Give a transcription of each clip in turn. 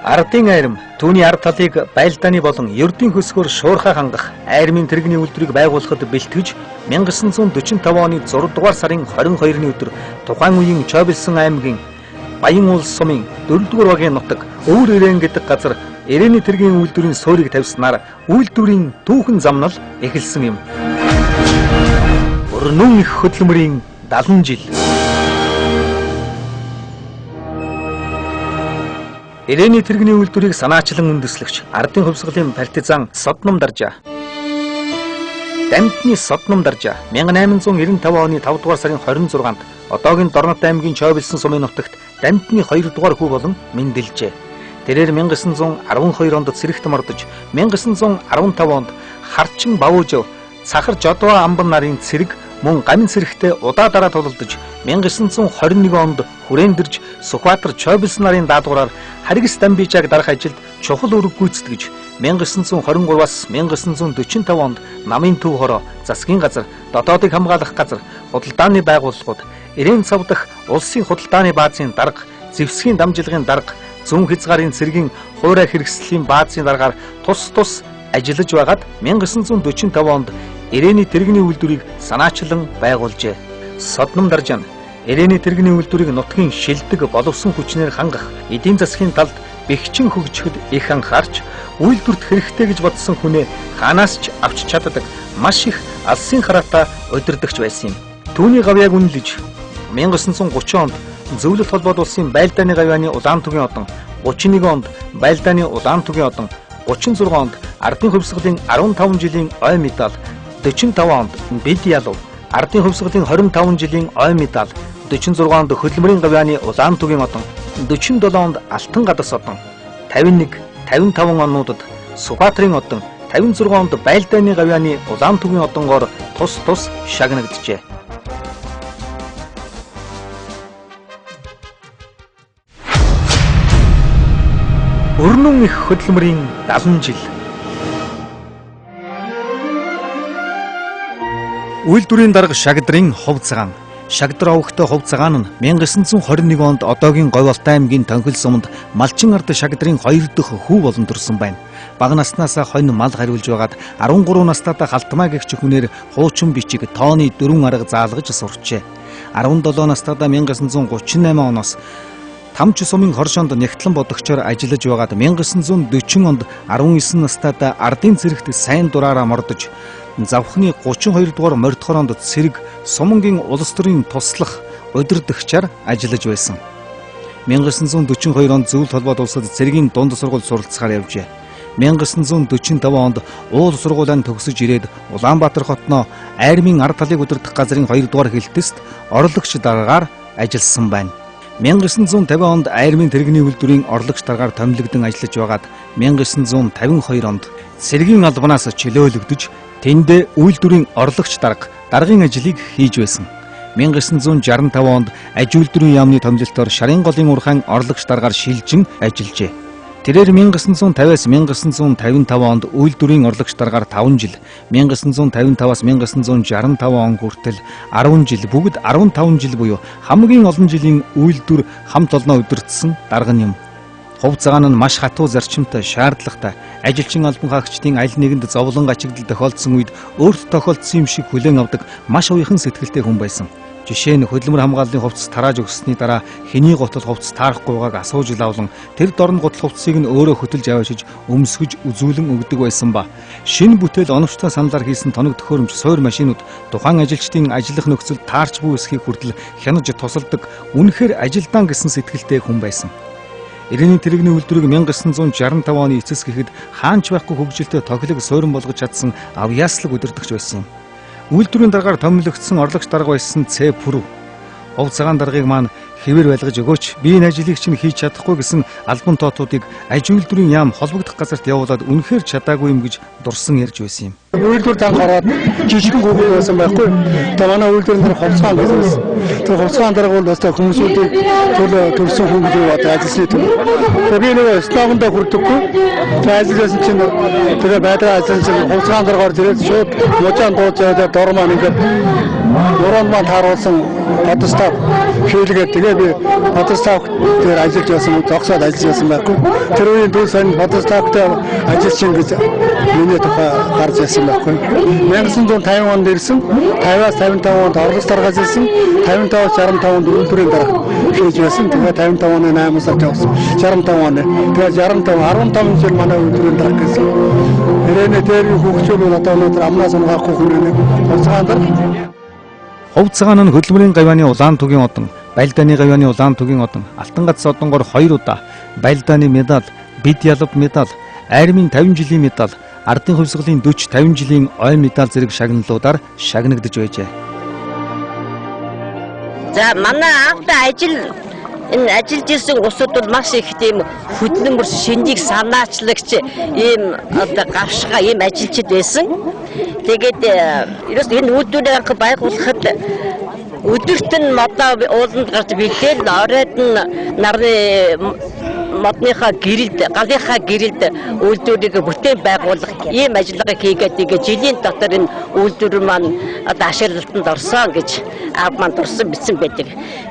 Ардын айрам түүний ард талыг байлдааны болон ердийн хөсгөөр шуурхай хангах айрмын тэрэгний үйлдвэрийг байгуулахад бэлтгэж 1945 оны 6 дугаар сарын 22-ны өдөр тухайн үеийн Чойбилсон аймгийн Баян улс сумын 4-р багийн нутаг Өвөр Ирээн гэдэг газар ирээний тэргийн үйлдвэрийн суурийг тавьснаар үйлдвэрийн түүхэн замнал эхэлсэн юм. Өрнөн их хөдөлмөрийн 70 жил. Ирээний тэрэгний үйлдвэрийг санаачлан үндэслэгч ардын хувьсгалын партизан Содном Даржа. Дамтны Содном Даржа 1895 оны 5 дугаар сарын 26-нд одоогийн Дорнот аймгийн Чойбилсон сумын нутагт Дамтны 2 дугаар хүү болон мэндэлжээ. Тэрээр 1912 онд цэрэгт мордож 1915 онд Харчин Бавуужав Цахар Жодоо амбан нарын цэрэг мөн гамин цэрэгтэй удаа дараа тулалдаж 1921 онд хүрэндэрж Сүхбаатар Чойбилсон нарын даадгавраар Харгис Дамбижааг дарах ажилд чухал үүрэг гүйцэтгэж 1923-аас 1945 онд намын төв хороо, засгийн газар, дотоодыг хамгаалах газар, худалдааны байгууллагууд, Ирээн цав дахь улсын худалдааны баазын дарга, зэвсгийн дамжлагын дарга, зүүн хязгаарын цэргийн хуурай хэрэгслийн баазын даргаар тус ажиллаж байгаад 1945 онд Ирээний тэрэгний үйлдвэрийг санаачлан байгуулжээ. Содном Даржа нь Ирээний тэрэгний үйлдвэрийг нутгийн шилдэг боловсон хүчнээр хангах, эдийн засгийн талд бэхжин хөгжихэд их анхаарч, үйлдвэрт хэрэгтэй гэж бодсон хүнээ хаанаас ч авч чаддаг маш их алсын хараатай удирдагч байсан юм. Түүний гавьяаг үнэлж 1930 онд Зөвлөлт холбоод улсын байлдааны гавьяаны улаан түгийн одон, 31 онд байлдааны улаан түгийн одон, 36 онд ардын хувьсгалын 15 жилийн ой медаль, 45 онд бид ялуу, ардын хувьсгалын 25 жилийн ой медаль, 46 онд хөдөлмөрийн гавьяаны улаан түгийн одон, 47 онд алтан гадас одон, 51, 55 онуудад Сүхбаатарын одон, 56 онд байлдааны гавьяаны улаан түгийн одонгоор тус шагнагджээ. Өрнөн их хөдөлмөрийн 70 жил. Үйлдвэрийн дарга Шагдрын хувь цагаан. Шагдар овогтой хувь цагаан нь 1921 онд одоогийн Говьалтай аймгийн Тонхил суманд Малчин ард Шагдрын 2 дахь хүү болон төрсөн байна. Бага наснаасаа хонь мал хариулж байгаад 13 настайдаа Халтмаа гэгч хүнээр хуучин бичиг тооны 4 арга заалгаж сурчээ. 17 настайдаа 1938 оноос Тамч сумын хоршоонд нягтлан бодогчоор ажиллаж байгаад 1940 онд 19 настайдаа ардын цэрэгт сайн дураараа мордож, завхны 32 дугаар мордохоор онд цэрэг сумангийн улс төрийн туслах удирдагчаар ажиллаж байсан. 1942 онд Зөвлөлт холбоод улсад цэргийн дунд сургууль суралцахаар явжээ. 1945 онд уул сургуулиан төгсөж ирээд Улаанбаатар хотноо айрмын ард талыг удирдах газрын 2 дугаар хэлтэст орлогч даргаар ажилласан байна. 1950 онд айрмын тэрэгний үйлдвэрийн орлогч даргаар томилогдсон ажиллаж байгаад 1952 онд цэргийн албанаас чөлөөлөгдөж тэнд үйлдвэрийн орлогч даргын ажлыг хийж байсан. 1965 онд аж үйлдвэрийн яамны томилолтоор Шарын голын урхайн орлогч даргаар шилжин ажиллажээ. Тэрээр 1950-аас 1955 онд үйлдвэрийн орлогч даргаар 5 жил, 1955-аас 1965 он хүртэл 10 жил, бүгд 15 жил буюу хамгийн олон жилийн үйлдвэр хамт олноо удирдсан дарга юм. Хувь цагаан нь маш хатуу зарчимтай, шаардлагатай, ажилчин албан хаагчдын аль нэгэнд зовлон ачигдал тохиолдсон үед өөрт тохиолдсон юм шиг хүлээн авдаг маш уяхан сэтгэлтэй хүн байсан. Жишээ нь хөдөлмөр хамгааллын хувцас тарааж өгсөний дараа хэний готол хувцас таарахгүй байгааг асууж лавлан тэр дорн готол хувцсыг нь өөрөө хөтөлж аваашиж өмсгөж үзүүлэн өгдөг байсан ба шинэ бүтээл оновчтой саналаар хийсэн тоног төхөөрөмж суур машинууд тухайн ажилчдын ажиллах нөхцөл таарч буй эсхийг хүртэл хянаж тусалдаг үнэхээр ажилдаан гэсэн сэтгэлтэй хүн байсан. Ирээний тэрэгний үйлдвэрийг 1965 оны эцэс гэхэд хаанч байхгүй хөгжилтэй тохилог суурин болгож чадсан авьяаслаг удирдагч байсан юм. Үйлдвэрийн даргаар томилогдсон орлогч дарга байсан Ц. Пүрв. Хувь цагаан даргыг маань хэвээр байлгаж өгөөч. Би энэ ажлыг чинь хийж чадахгүй гэсэн албан тоотуудыг аж үйлдвэрийн яам холбогдох газарт явуулаад үнэхээр чадаагүй юм гэж дурсан ярьж байсан юм. Үйлдвэр дан гараад жижигэн гүгүү байсан байхгүй. Тэгээ манай үйлдвэрийн дараа хувь цагаан байсан. Тэр хувь цагаан дарга бол өстой хүмүүсүүдийг төрсөн хүн гэж бод ажилласны төв. Тэгээ би нэг слогондоо хүрдэггүй. Тэгээ ажилласан чинь тэгээ байдраа ажилласан чинь хувь цагаан даргаар зэрэг шууд мужаан дууж яваад дор маань ингээд Нуран маань тааруулсан бодостоо хийлгээд тэгээ үедээ би фотосток дээр ажиллаж байсан, зогсоод ажиллаж байсан байхгүй. Тэр үеийн дүү сайн фотостоктой ажиллаж гэж миний тухай гарч ирсэн байхгүй. 1950 онд ирсэн, 50-аас 55 онд орлогч даргаж ирсэн, 55-аас 65 онд үйлдвэрийн дарга хийж байсан. Тэгээ 55 оны 8 сард явсан. 65 оны. Тэгээ 65 15 жил манай үйлдвэрийн дарга гэсэн. Ирээний дээр хөгжүүлэн одоо өнөөдөр амнаас унгахгүй хүрээний хувьцаан дарга. Хувьцаан нь хөдөлмөрийн гавьяаны улаан түгийн одон, байлдааны гавьяаны улаан түгийн одон, алтан гац одонгоор 2 удаа, байлдааны медаль, бид ялав медаль, айрмын 50 жилийн медаль, ардын хувьсгалын 40-50 жилийн ой медаль зэрэг шагналуудаар шагнагдж байжээ. За манай анхны энэ ажиллаж ирсэн усуд бол маш их тийм хөдөлмөр шинжийг санаачлагч ийм одоо гавшгаа ийм ажилчид байсан. Тэгээд ерөөс энэ үйлдвэрийг анх байгуулахад өдөрт нь модоо ууланд гарч бэлдээл оройд нь нарны модныхаа гэрэлд галынхаа гэрэлд үйлдвэрийг бүтээн байгуулах ийм ажиллагаа хийгээд тэгээд жилийн дотор энэ үйлдвэр маань одоо ашиглалтанд орсон гэж аав маань дурсан бичсэн байдаг.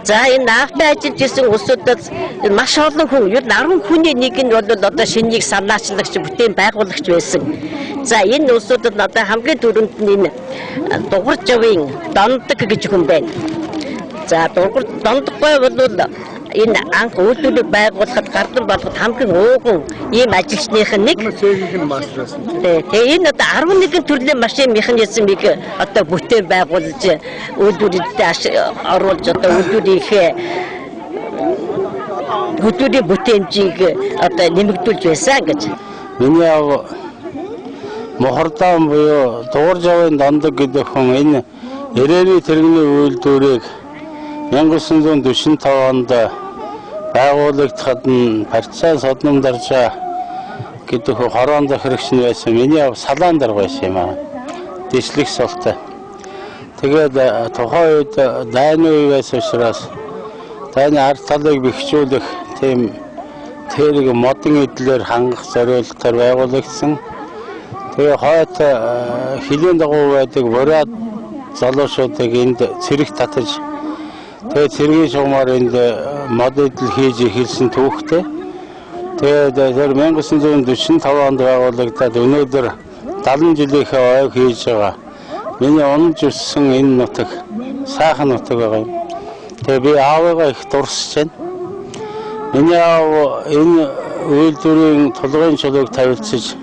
За энэ наавтай ажиллаж ирсэн улсуудад маш олон хүн ер нь 10 хүний нэг нь бол одоо шинжийг санаачлагч бүтээн байгуулагч байсан. За энэ улсуудад одоо хамгийн түрүүнд нь энэ дугур жавын дондог гэж хүн байна. За дугур дондоггүй бол энэ анх үйлдвэрийг байгуулахад гардан болгоход хамгийн ууган ийм ажилчных нэг. Тэгээ энэ одоо 11 төрлийн машин механизмыг одоо бүтээн байгуулж үйлдвэрүүдэд оруулж одоо үйлдвэрийн бүтээмжийг одоо нэмэгдүүлж байсан гэж. Миний аав Мохордаан буюу дугур жавын дондог гэдэг хүн энэ ирээний тэрэгний үйлдвэрийг 1945 онд байгуулагдахад нь Партизан содном даржаа гэдэг хорон захирагч нь байсан. Миний аав салаан дарга байсан юм аа. Дэслэх солтой. Тэгээд тухайн үед дайны үе байсан учраас дайны ард талыг бэхжүүлэх тийм тэрэг модын эдлэр хангах зорилгоор байгуулагдсан. Тэгээ хойд хилийн дагуу байдаг бурад залуучуудыг энд цэрэг татаж тэгээ цэргийн шугамар энд мод эдэл хийж эхэлсэн түүхтэй. Тэгээд тэр 1945 онд байгуулагдаад өнөөдөр 70 жилийнхээ ойг хийж байгаа. Миний онж өссөн энэ нутаг сайхан нутаг байгаа юм. Тэгээ би аавыгаа их дурсаж байна. Миний аав энэ үйлдвэрийн тулгын чулууг тавилцаж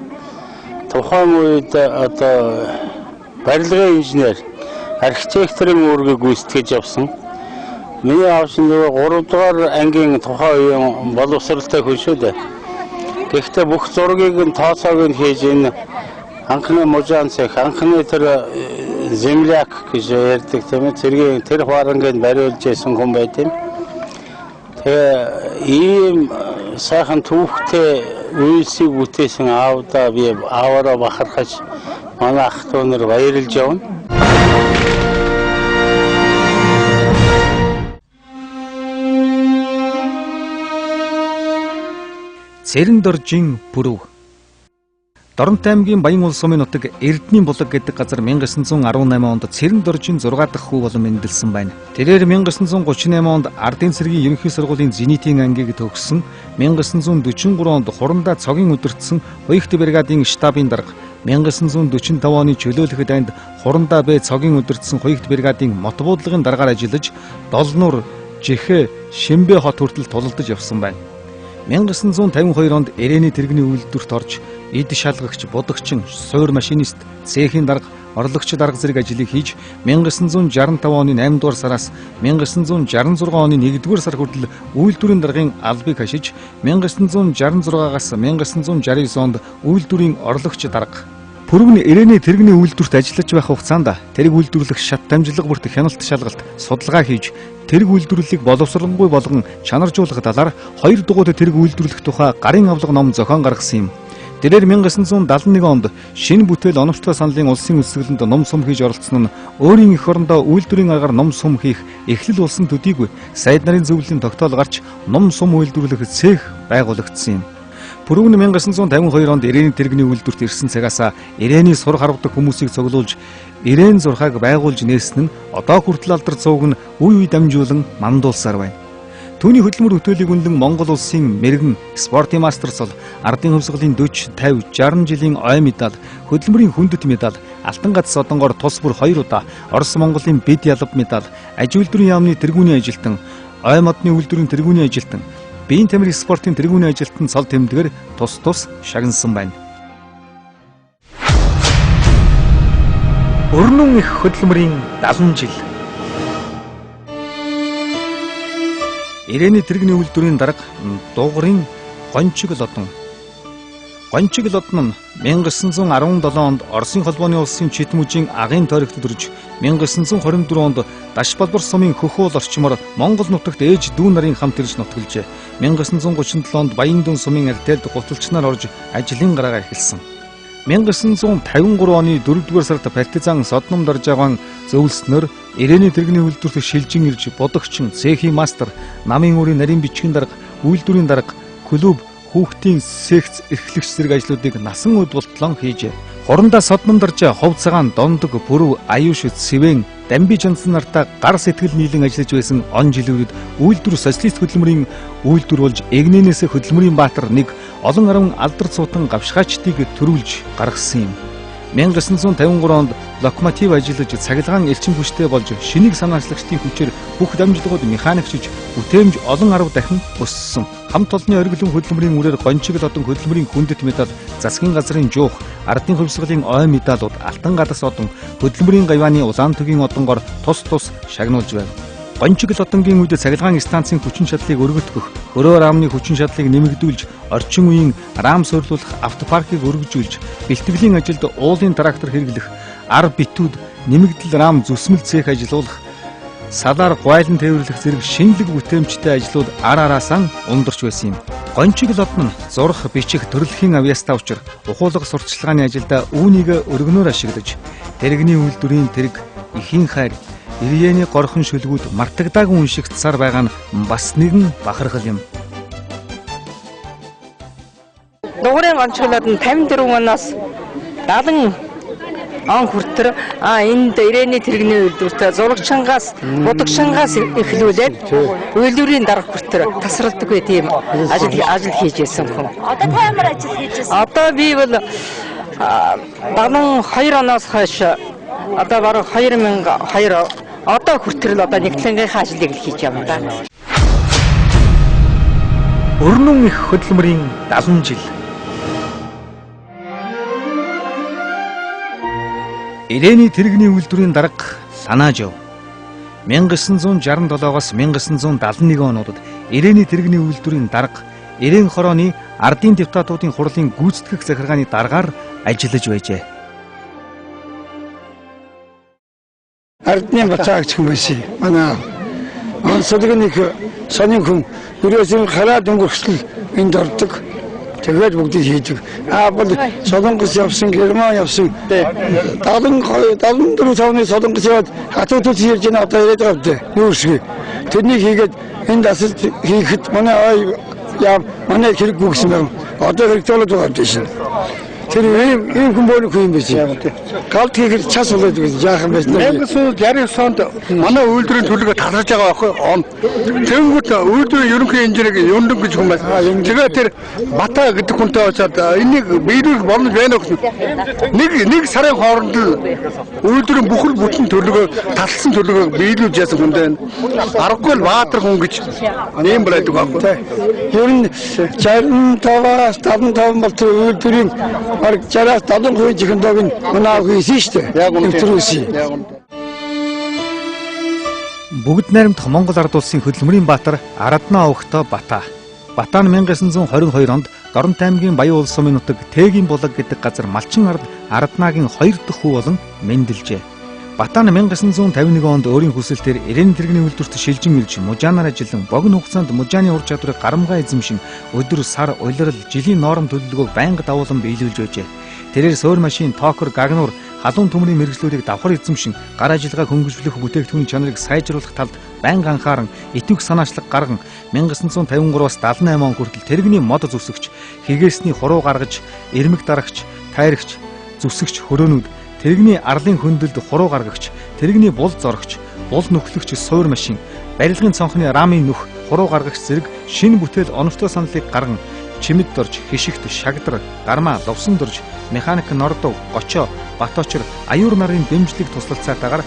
тухайн үед одоо барилгын инженер, архитекторын үүргийг гүйцэтгэж явсан. Миний аав чинь 3 дугаар ангийн тухайн үеийн боловсралтай хүн шүү дээ. Гэхдээ бүх зургийг нь тооцоог нь хийж энэ анхны мужаан цех, анхны тэр земляк гэж ярьдаг тийм ээ. Цэргийн тэр хварангийг бариулж байсан хүн байт юм. Тэгээ ийм сайхан түүхтэй үйлсийг бүтээсэн аавдаа би ааваараа бахархаж манай ах トゥ нар баярлж явна. Цэрэн доржийн пүрэв. Доронтой аймгийн Баян улс сумын нутаг Эрдэнийн булаг гэдэг газар 1918 онд Цэрэн доржийн 6 дахь хүү болон мэндэлсэн байна. Тэрээр 1938 онд Ардын цэргийн ерөнхий сургуулийн зенитийн ангийг төгссөн. 1943 онд Хурандаа цогийн удирдсан Хоёрт бригадын штабын дарга, 1945 оны чөлөөлөх дайнд Хурандаа Б цогийн удирдсан Хоёрт бригадын мот буудлагын даргаар ажиллаж Долнуур, Жихэ, Шимбэ хот хүртэл тулалдаж явсан байна. 1952 онд ирээний тэрэгний үйлдвэрт орж эд шалгагч, будагчин, суур машинист, цехийн дарга, орлогч дарга зэрэг ажлыг хийж 1965 оны 8 дугаар сараас 1966 оны 1 дугаар сар хүртэл үйлдвэрийн даргын албыг хашиж 1966-аас 1969 онд үйлдвэрийн орлогч дарга. Пүрэв нь ирээний тэрэгний үйлдвэрт ажиллаж байх хугацаанд тэрэг үйлдвэрлэх шат дамжлага бүрт хяналт шалгалт, судалгаа хийж тэрэг үйлдвэрлэлийг боловсралгүй болгон чанаржуулах талаар 2 дугуйт тэрэг үйлдвэрлэх тухай гарын авлага ном зохион гаргасан юм. Тэрээр 1971 онд шинэ бүтээл оновчтой саналын улсын үлсгэлэнд ном сум хийж оролцсон нь өөрийн эх орондоо үйлдвэрийн аргаар ном сум хийх эхлэл болсон төдийгүй сайд нарын зөвлөлийн тогтоол гарч ном сум үйлдвэрлэх цех байгуулагдсан юм. Пүрэв нь 1952 онд ирээний тэрэгний үйлдвэрт ирсэн цагаас ирээний сур харвдаг хүмүүсийг цуглуулж ирээн зурхааг байгуулж нээсэн нь одоо хүртэл алдар цууг нь үе үе дамжуулан мандуулсаар байна. Түүний хөдөлмөр бүтээлийг үнэлэн Монгол улсын мэрэгэн спортын мастерс бол ардын хувьсгалын 40, 50, 60 жилийн ой медаль, хөдөлмөрийн хүндэт медаль, алтан гац содонгоор тус бүр 2 удаа, Орос Монголын бид ялав медаль, аж үйлдвэрийн яамны тэргүүний ажилтан, ой модны үйлдвэрийн тэргүүний ажилтан, биеийн тамирын спортын тэргүүний ажилтан цол тэмдгээр тус шагнасан байна. Өрнөн их хөдөлмөрийн 70 жил. Ирээний тэрэгний үйлдвэрийн дарга Дугарын Гончиг лодон. Гончиг лодон нь 1917 онд Оросын холбооны улсын Читмүжийн агын тойрогт төрж 1924 онд Дашбалбар сумын хөхөөл орчмоор Монгол нутагт ээж дүү нарын хамт ирж нутгалжээ. 1937 онд Баяндун сумын альтэлд гуталч нар орж ажлын гараагаа эхэлсэн. 1953 оны 4-р сард партизан Содном Даржаван зөвлөснөр ирээний тэрэгний үйлдвэрт шилжин ирж бодогчин, цехийн мастер, намын өөрийн нарийн бичгийн дарга, үйлдвэрийн дарга, клуб, хүүхдийн секц эрхлэгч зэрэг ажлуудыг насан үед болтлон хийжээ. Хорондоо Содном Даржаа, Хов цагаан, Дондог, Бүрв, Аюуш, Сэвэн, Дамби Жансан нартаа гар сэтгэл нийлэн ажиллаж байсан он жилүүдэд үйлдвэр социалист хөдөлмөрийн үйлдвэр болж Эгнэнээс хөдөлмөрийн баатар нэг олон арван алдар цуутан гавшгаачдыг төрүүлж гаргасан юм. 1953 онд локомотив ажиллаж цахилгаан элчин хүчтэй болж шинийг санаачлагчдын хүчээр бүх дамжлагууд механикчж бүтээмж олон 10 дахин өссөн. Хамт олонны оргилон хөдөлмөрийн үрээр Гончиг лодон хөдөлмөрийн хүндэт медаль, засгийн газрын жуух, ардын хувьсгалын ой медалууд, алтан гадас одон, хөдөлмөрийн гавьяаны улаан төгийн одонгоор тус шагнуулж байна. Гончиг лодонгийн үед цахилгаан станцын хүчин чадлыг өргөдгөх, өрөө рамны хүчин чадлыг нэмэгдүүлж, орчин үеийн рам суйрлуулах автопаркийг өргөжүүлж, бэлтгэлийн ажилд уулын трактор хэрэглэх, ар битүүд, нэмэгдэл рам зүсмэл цех ажиллуулах, салаар гуайлан тээвэрлэх зэрэг шинэлэг бүтээмжтэй ажлууд ар араасаа ундарч байсан юм. Гончиг лодон нь зурх, бичих, төрөлхийн авьяастай учир ухуулга сурталчилгааны ажилдаа үүнийг өргөнөөр ашиглаж, тэрэгний үйлдвэрийн тэрэг, эхийн хайр, ирээний горхон шүлгүүд мартагдаагүй уншигдсаар байгаа нь бас нэгэн бахархал юм. Дугарын Гончиглоод нь 54 оноос 70 он хүртэр энд ирээний тэрэгний үйлдвэртэй зурагчангаас, будагчангаас эхлүүлээд үйлдвэрийн дарга хүртэр тасралдаггүй тийм ажил хийж байсан хүн. Одоо та ямар ажил хийж байсан? Одоо би бол 72 оноос хойш одоо баруун 2002 одоо хүртэл одоо нэгтлэнгийнхаа ажлыг хийж явна да. Өрнөн их хөдөлмөрийн 70 жил. Ирээний тэрэгний үйлдвэрийн дарга Ланаажов 1967-оос 1971 онуудад ирээний тэрэгний үйлдвэрийн дарга Ирээн хорооны ардын депутатуудын хурлын гүйцэтгэх захиргааны даргаар ажиллаж байжээ. Ардны бацаагч хүн байсан. Манай онцлогны сонин хүн бүрээсийн хараад өнгөрсөл энд ордог. Тэгээд бүгдийг хийдэг. Бол Солонгос явсан, Герман явсан. 74 цааны Солонгос яваад хатуутууд хийж байна одоо ирээд байгаа дээ. Юу шиг. Тэрнийг хийгээд энд асал хийхэд манай манай хэрэггүй гэсэн байна. Одоо хэрэгтэй болоод байгаа юм шиг. Тэр ийм хүмүүний хүн биш. Галт хийхэд час болоод яахан байсан. 1969 онд манай үйлдвэрийн төлөвөө таларж байгаа байхгүй он. Тэнгүүд үйлдвэрийн ерөнхий инженерийг Юндаг гэж хүн байсан. Тэгээ тэр Бата гэдэг хүнтэй очоод энийг биелүүлэх боломж байна гэсэн. Нэг сарын хооронд үйлдвэрийн бүхэл бүтэн төлөвөө талсан төлөвөө биелүүлж яасан хүн байна. Аргагүй л Баатар хүн гэж нэм байдаг байхгүй. Ер нь 65-аас 75 бол тэр үйлдвэрийн Арг чараас 70% жихэндog нь манай хийсэн шүү дээ. Яг үнэ. Бүгд найрамдах Монгол ард улсын хөдөлмөрийн баатар Араднаа Овогтой Бата. Бата нь 1922 онд Доронт аймгийн Баян улс сумын нутаг Тэгийн булаг гэдэг газар Малчин ард Араднаагийн 2 дахь хүү болон мэндэлжээ. Бата нь 1951 онд өөрийн хүсэлтээр ирээний тэрэгний үйлдвэрт шилжин ирж мужаанаар ажиллан богино хугацаанд мужааны ур чадварыг гарамгаа эзэмшин өдөр сар улирал жилийн ноором төлөвлөгөөг байнга давуулан биелүүлж байжээ. Тэрээр суур машин, токер, гагнуур, халуун төмрийн мэргэжлүүдийг давхар эзэмшин гар ажиллагаа хөнгөлжлөх бүтээгдэхүүний чанарыг сайжруулах талд байнга анхааран итвэх санаачлаг гарган 1953-аас 78 он хүртэл тэрэгний мод зүсгч, хэрэгээсний хуруу гаргаж, эрмэг дарагч, тайрагч, зүсгч хөрөөнүүд, тэрэгний арлын хөндлөлд хуруу гаргагч, тэрэгний бул зоргч, бул нүхлэгч суур машин, барилгын цонхны рамын нүх, хуруу гаргагч зэрэг шинэ бүтээл оновчтой саналыг гарган чимэд дорж, хишигт, шагдар, гармаа, ловсон дорж, механик нордов, гочоо, бат очир, аюур нарын дэмжлэг туслалцаатаагаар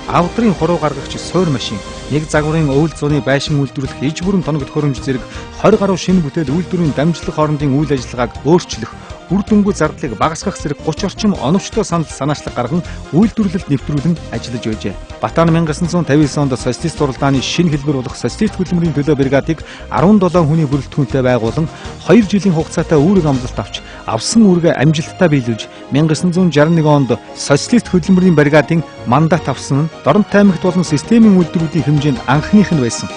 авдрын хуруу гаргагч суур машин, нэг загварын өвөл зууны байшин үйлдвэрлэх иж бүрэн тоног төхөөрөмж зэрэг 20 гаруй шинэ бүтээл үйлдвэрийн дамжлах хоорондын үйл ажиллагааг өөрчлөх, үр дүнгүй зардлыг багасгах зэрэг 30 орчим оновчтой санаачлаг гарган үйлдвэрлэлд нэвтрүүлэн ажиллаж байжээ. Батан 1959 онд социалист уралдааны шинэ хэлбэр болох социалист хөдөлмөрийн төлөө бригадыг 17 хүний бүрэлдэхүүнтэй байгуулан 2 жилийн хугацаатай үүрэг амлалт авч авсан үүргээ амжилттай биелүүлж 1961 онд социалист хөдөлмөрийн бригадын мандат авсан нь Доронтой аймагт болон системийн үйлдвэрүүдийн хэмжээнд анхных нь байсан.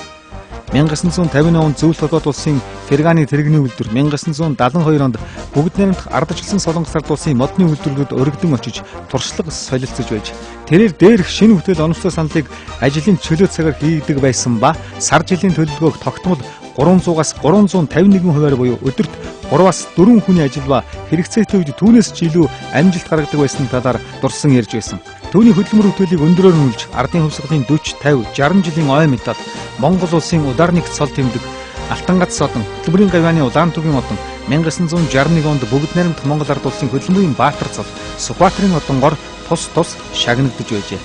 1950 онд Зөвлөлт хотод улсын Ферганы тэрэгний үйлдвэр, 1972 онд бүгд найрамдах ардчилсан Солонгос ард улсын модны үйлдвэрүүд өргөдөн очиж туршлага солилцож байж тэрээр дээрх шинэ бүтээл оновчтой саналыг ажлын чөлөө цагаар хийгдэг байсан ба сар жилийн төлөвлөгөөг тогтмол 300-аас 351% буюу өдөрт 3-аас 4 хүний ажил ба хэрэгцээтэй үед түүнээс ч илүү амжилт гаргадаг байсан талаар дурсан ярьж байсан. Түүний хөдөлмөр бүтээлийг өндөрөөр нүүлж ардын хувьсгалын 40, 50, 60 жилийн ой медаль, Монгол улсын ударник цол тэмдэг, Алтангац содон, хөдөлмөрийн гавьяаны улаан түгийн одон, 1961 онд бүгд найрамдах Монгол ард улсын хөдөлмөрийн баатар цол, Сүхбаатарын одонгоор тус шагнагдж байжээ.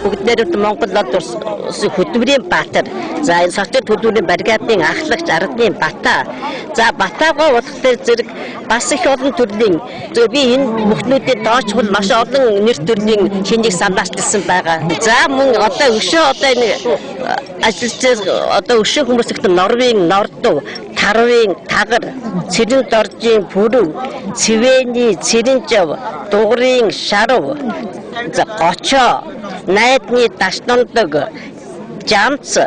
Бүгд найрамдах Монгол ард улсын хөдөлмөрийн баатар, за энэ социалист хөдөлмөрийн бригадын ахлагч ардны бата. За батаагаа болохоор зэрэг бас их олон төрлийн би энэ бүхнүүдэд доочхол маш олон нэр төрлийн шинжийг санаачлсан байгаа. За мөн одоо энэ ажиллаж одоо өшөө хүмүүс ихтэй Норвегийн нордов, тарвын тагар, цэрэн доржийн пүрэв, цэвэний цэрэнжав, дугрын шарав, за гочоо, найдны дашнондог, жамц,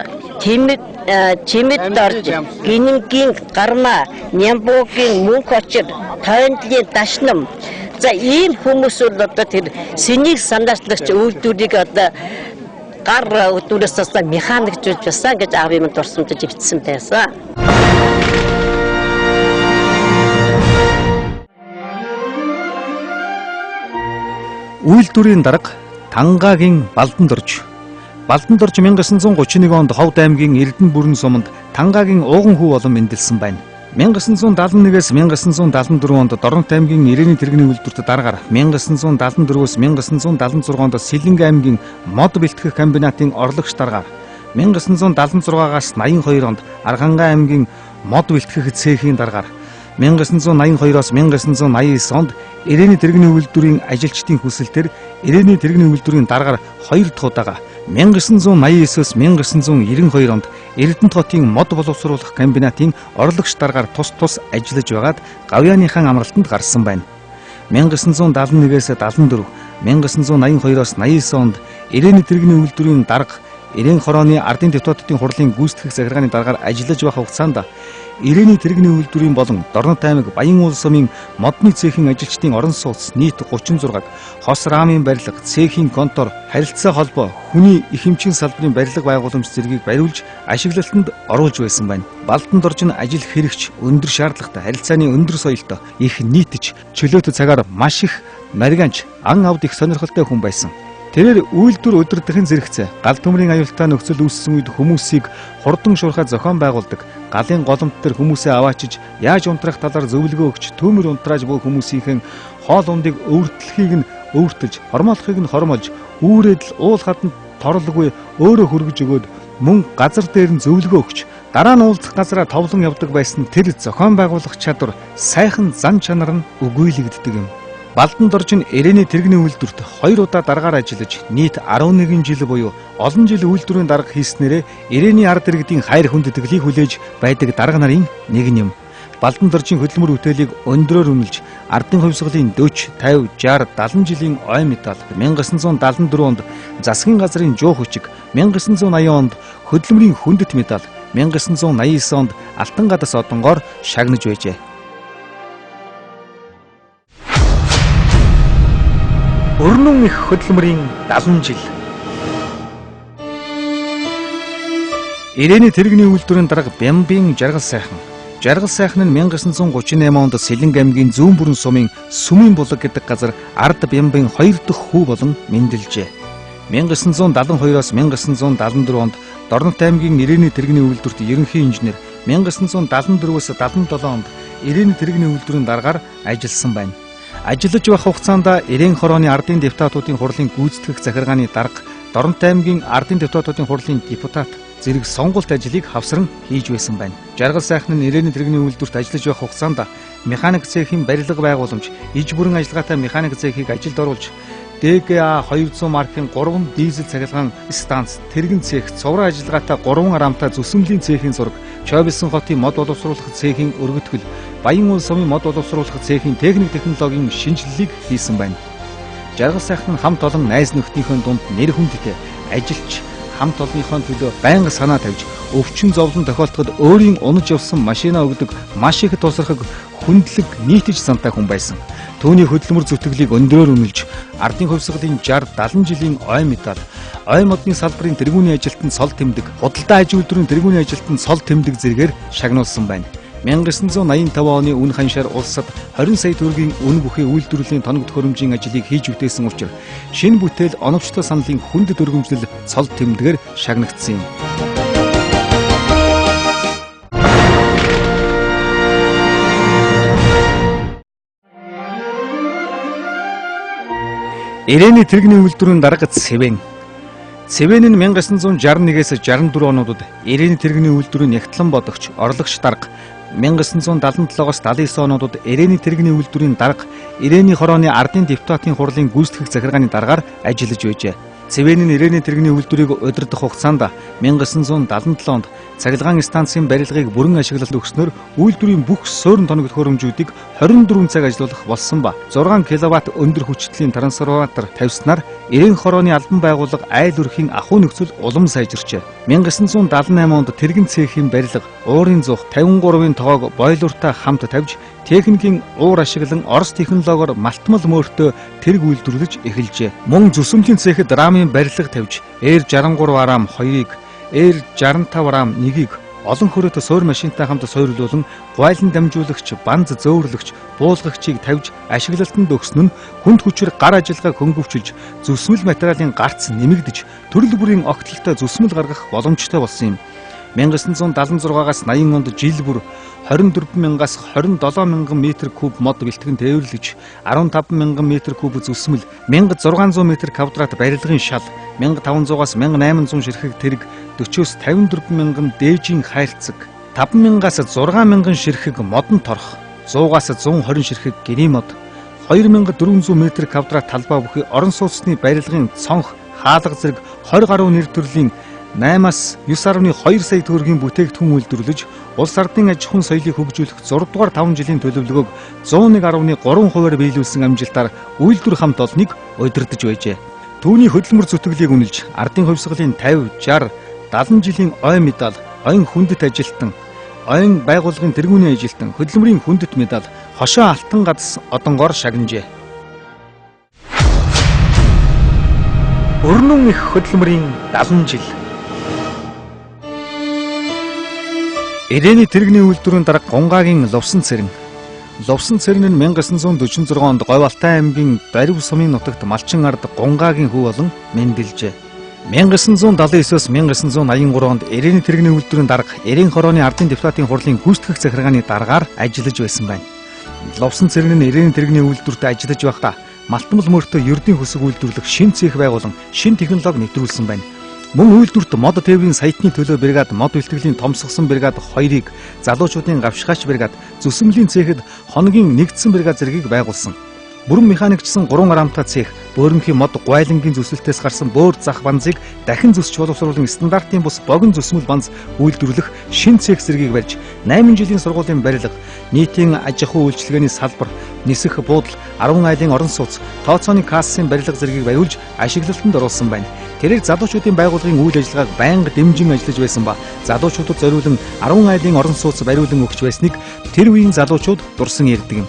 чимэд дорж, гинэнгийн гармаа, нямбуугийн мөнх очир, тойндлын дашнам. За ийм хүмүүс бол одоо тэр сэнийг санаачлагч үйлдвэрийг одоо гар өдөрөөс механикжуулж байсан гэж аав юм дурсамжиж бичсэн байсан. Үйлдвэрийн дарга Тангагийн Балдан дорж 1931 онд Ховд аймгийн Эрдэнэ бүрэн суманд Тангагийн ууган хүү болон мэндэлсэн байна. 1971-ээс 1974 онд Доронтой аймгийн Ирээний тэрэгний үйлдвэрт дараагаар 1974-өөс 1976 онд Сэлэнг аймгийн мод бэлтгэх комбинатын орлогч дараагаар 1976-аас 82 онд Архангай аймгийн мод бэлтгэх цехийн дараагаар 1982-оос 1989 онд Ирээний тэрэгний үйлдвэрийн ажилчдын хүсэлтээр Ирээний тэрэгний үйлдвэрийн дараагаар 2 дахь удаага 1989-өөс 1992 онд Эрдэнэт хотын мод боловсруулах комбинатын орлогч дараагаар тус ажиллаж байгаад гавьяаныхан амралтанд гарсан байна. 1971-ээс 74, 1982-оос 89 онд Ирээний тэрэгний үйлдвэрийн дарга Ирээн хорооны ардын депутатын хурлын гүйцэтгэх захиргааны дараагаар ажиллаж байх хугацаанд Ирээний тэрэгний үйлдвэрийн болон Доронтой аймаг Баян уул сумын модны цехийн ажилчдын орон сууц нийт 36-г, хос раамын барилга, цехийн контор, харилцаа холбоо, хүний их хэмжээний салбарын барилга байгууламж зэргийг бариулж ашиглалтанд оруулж байсан байна. Балдан дорж нь ажил хэрэгч, өндөр шаардлагатай, харилцааны өндөр соёлтой, их нийтж, чөлөөт цагаар маш их марганч, ан авд их сонирхолтой хүн байсан. Тэрээр үйлдвэр өдөртөхийн зэрэгцээ, гал төмрийн аюултай нөхцөл үүссэн үед хүмүүсийг хурдан шуурхай зохион байгуулдаг, галын голомт дээр хүмүүсээ аваачиж, яаж унтрах талаар зөвлөгөө өгч, төмөр унтрааж буй хүмүүсийнхэн хоол ундыг өвөртлөхийг нь өвөртөж, хормоолохыг нь хормолж, үүрээд л уул хатанд торлоггүй өөрөө хөргөж өгөөд мөн газар дээр нь зөвлөгөө өгч, дараа нь уулзах газараа товлон явдаг байсан тэр зохион байгуулах чадвар, сайхан зан чанар нь өгүүлэгддэг юм. Балдан дорж нь Ирээний тэрэгний үйлдвэрт 2 удаа дараагаар ажиллаж нийт 11 жил буюу олон жил үйлдвэрийн дарга хийснээрээ Ирээний ард иргэдийн хайр хүндэтгэлийг хүлээж байдаг дарга нарын нэг юм. Балдан доржийн хөдөлмөр бүтээлийг өндрөөр үнэлж ардын хувьсгалын 40, 50, 60, 70 жилийн ой медаль, 1974 онд засгийн газрын жоо хүчиг, 1980 онд хөдөлмөрийн хүндэт медаль, 1989 онд Алтангадас одонгоор шагнаж байжээ. Өрнөн их хөдөлмөрийн 70 жил. Ирээний тэрэгний үйлдвэрийн дарга Бямбын жаргал сайхан. Жаргал сайхан нь 1938 онд Сэлэнг аймгийн зүүн бүрэн сумын Сүмийн булаг гэдэг газар ард Бямбын 2 дахь хүү болон мэндэлжээ. 1972-оос 1974 онд Дорнот аймгийн ирээний тэрэгний үйлдвэрт ерөнхий инженер 1974-өөс 77 онд ирээний тэрэгний үйлдвэрийн даргаар ажилласан байна. Ажиллаж байх хугацаанд Ирээн хорооны ардын депутатуудын хурлын гүйцэтгэх захиргааны дарга, Дорнот аймгийн ардын депутатуудын хурлын депутат зэрэг сонголт ажлыг хавсран хийж байсан байна. Жаргал сайхан нь ирээний тэрэгний үйлдвэрт ажиллаж байх хугацаанд механик цехийн барилга байгууламж, иж бүрэн ажиллагаатай механик цехийг ажилд оруулж ДГА 200 маркийн 3 дизель цахилгаан станц, тэрэгэн цех, цувран ажиллагаатай 3 арамтай зүсэмлийн цехийн зураг, Чойбилсон хотын мод боловсруулах цехийн өргөтгөл, Баян улс сумын мод боловсруулах цехийн техник технологийн шинжилгээг хийсэн байна. Жаргал сайхан нь хамт олон найз нөхдийнхөө дунд нэр хүндтэй ажилч хамт олонныхоо төлөө байнга санаа тавьж, өвчин зовлон тохиолдоход өөрийн унаж явсан машинаа өгдөг маш их тусрахаг хүндлэг нийтж сантай хүн байсан. Түүний хөдөлмөр зүтгэлийг өндрөөр үнэлж, ардын хувьсгалын 60-70 жилийн ой медаль, ой модны салбарын тэргүүний ажилтан цол тэмдэг, худалдаа аж үйлдвэрийн тэргүүний ажилтан цол тэмдэг зэргээр шагнуулсан байна. 1985 оны үн ханшаар улсад 20 сая төгрөгийн үн бүхий үйлдвэрлэлийн тоног төхөөрөмжийн ажлыг хийж бүтээсэн учраас шинэ бүтээл оновчтой саналын хүндэт өргөмжлөл цол тэмдгээр шагнагдсан юм. Ирээний тэрэгний үйлдвэрийн дарга Цэвэн. Цэвэн нь 1961-ээс 64 онуудад ирээний тэрэгний үйлдвэрийн нягтлан бодогч, орлогч дарга, 1977-оос 79 онуудад ирээний тэрэгний үйлдвэрийн дарга, ирээний хорооны ардын депутатын хурлын гүйцэтгэх захиргааны даргаар ажиллаж байжээ. Цэвэн нь ирээний тэрэгний үйлдвэрийг удирдах хугацаанд 1977 онд цахилгаан станцын барилгыг бүрэн ашиглалт өгснөөр үйлдвэрийн бүх суурин тоног төхөөрөмжүүдийг 24 цаг ажиллуулах болсон ба 6 кВт өндөр хүчтэлийн трансформатор тавьснаар Ирээн хорооны албан байгууллага айл өрхийн ахуй нөхцөл улам сайжирчээ. 1978 онд тэрэгэн цехийн барилга, уурын зуух, 53-ын тоогоо бойлортой хамт тавьж техникийн уур ашиглан Орос технологиор малтмал мөөртөө тэрэг үйлдвэрлэж эхэлжээ. Мөн зүсэмлийн цехид рамын барилга тавьж Р63 арам 2-ыг, Р65 арам 1-ийг олон хөрөөтэй суур машинтай хамт суйрлуулан гуайлан дамжуулагч, банз зөөвөрлөгч, буулгагчийг тавьж ашиглалтанд өгсөн нь хүнд хүчээр гар ажиллагааг хөнгөвчилж, зүсмэл материалын гарц нэмэгдэж, төрөл бүрийн огтлолтой зүсмэл гаргах боломжтой болсон юм. 1976-аас 80 онд жил бүр 24,000-аас 27,000 м3 мод бэлтгэн тээвэрлэж, 15,000 м3 зүсмэл, 1,600 м2 барилгын шал, 1,500-аас 1,800 ширхэг тэрэг, 40-оос 54,000 дээжийн хайлтцаг, 5,000-аас 6,000 ширхэг модон торох, 100-аас 120 ширхэг гэрийн мод, 2,400 м2 талбай бүхий орон сууцны барилгын цонх, хаалга зэрэг 20 гаруй нэр төрлийн 8-аас 9.2 сая төгрөгийн бүтээгдэхүүн үйлдвэрлэж, улс ардын аж ахуйн соёлыг хөгжүүлэх 6 дугаар 5 жилийн төлөвлөгөөг 101.3%-аар биелүүлсэн амжилтаар үйлдвэр хамт олныг удирдах байжээ. Түүний хөдөлмөр зүтгэлийг үнэлж, ардын хувьсгалын 50, 60, 70 жилийн ой медаль, ойн хүндэт ажилтан, ойн байгууллагын тэргүүний ажилтан, хөдөлмөрийн хүндэт медаль, хошоо алтан гадс одонгоор шагнажээ. Өрнөн их хөдөлмөрийн 70 жил. Ирээний тэрэгний үйлдвэрийн дарга Гунгагийн Лувсан цэрэн. Лувсан цэрэн нь 1946 онд Говь Алтай аймгийн Дарив сумын нутагт малчин ард Гунгагийн хүү болон мэндэлжээ. 1979-с 1983 онд ирээний тэрэгний үйлдвэрийн дарга Ирээн хорооны ардын депутатын хурлын гүйцэтгэх захиргааны даргаар ажиллаж байсан байна. Лувсан цэрэн нь ирээний тэрэгний үйлдвэрт ажиллаж байхдаа малтмал мөртөө ердийн хөсөг үйлдвэрлэх шин цех байгуулан шин технологи нэвтрүүлсэн байна. Мөн үйлдвэрт мод тээврийн саятны төлөө бригад, мод бэлтгэлийн томсгсон бригад 2-ыг, залуучуудын гавшгаач бригад, зүсэмлийн цехэд хоногийн нэгдсэн бригад зэргийг байгуулсан. Бүрэн механикчсан 3 арамтай цех, бөөрөнхийн мод гуайлангийн зүсэлтээс гарсан бөөр зах банзыг дахин зүсч боловсруулан стандартын бус богино зүсмэл банз үйлдвэрлэх шин цех зэргийг барьж, 8 жилийн сургуулийн барилга, нийтийн аж ахуй үйлчилгээний салбар, нисэх буудал, 10 айлын орон сууц, тооцооны кассын барилга зэргийг баяуулж ашиглалтанд оруулсан байна. Тэрээр залуучуудын байгууллагын үйл ажиллагааг байнга дэмжин ажиллаж байсан ба залуучуудад зориулан 10 айлын орон сууц бариулан өгч байсныг тэр үеийн залуучууд дурсан ярьдаг юм.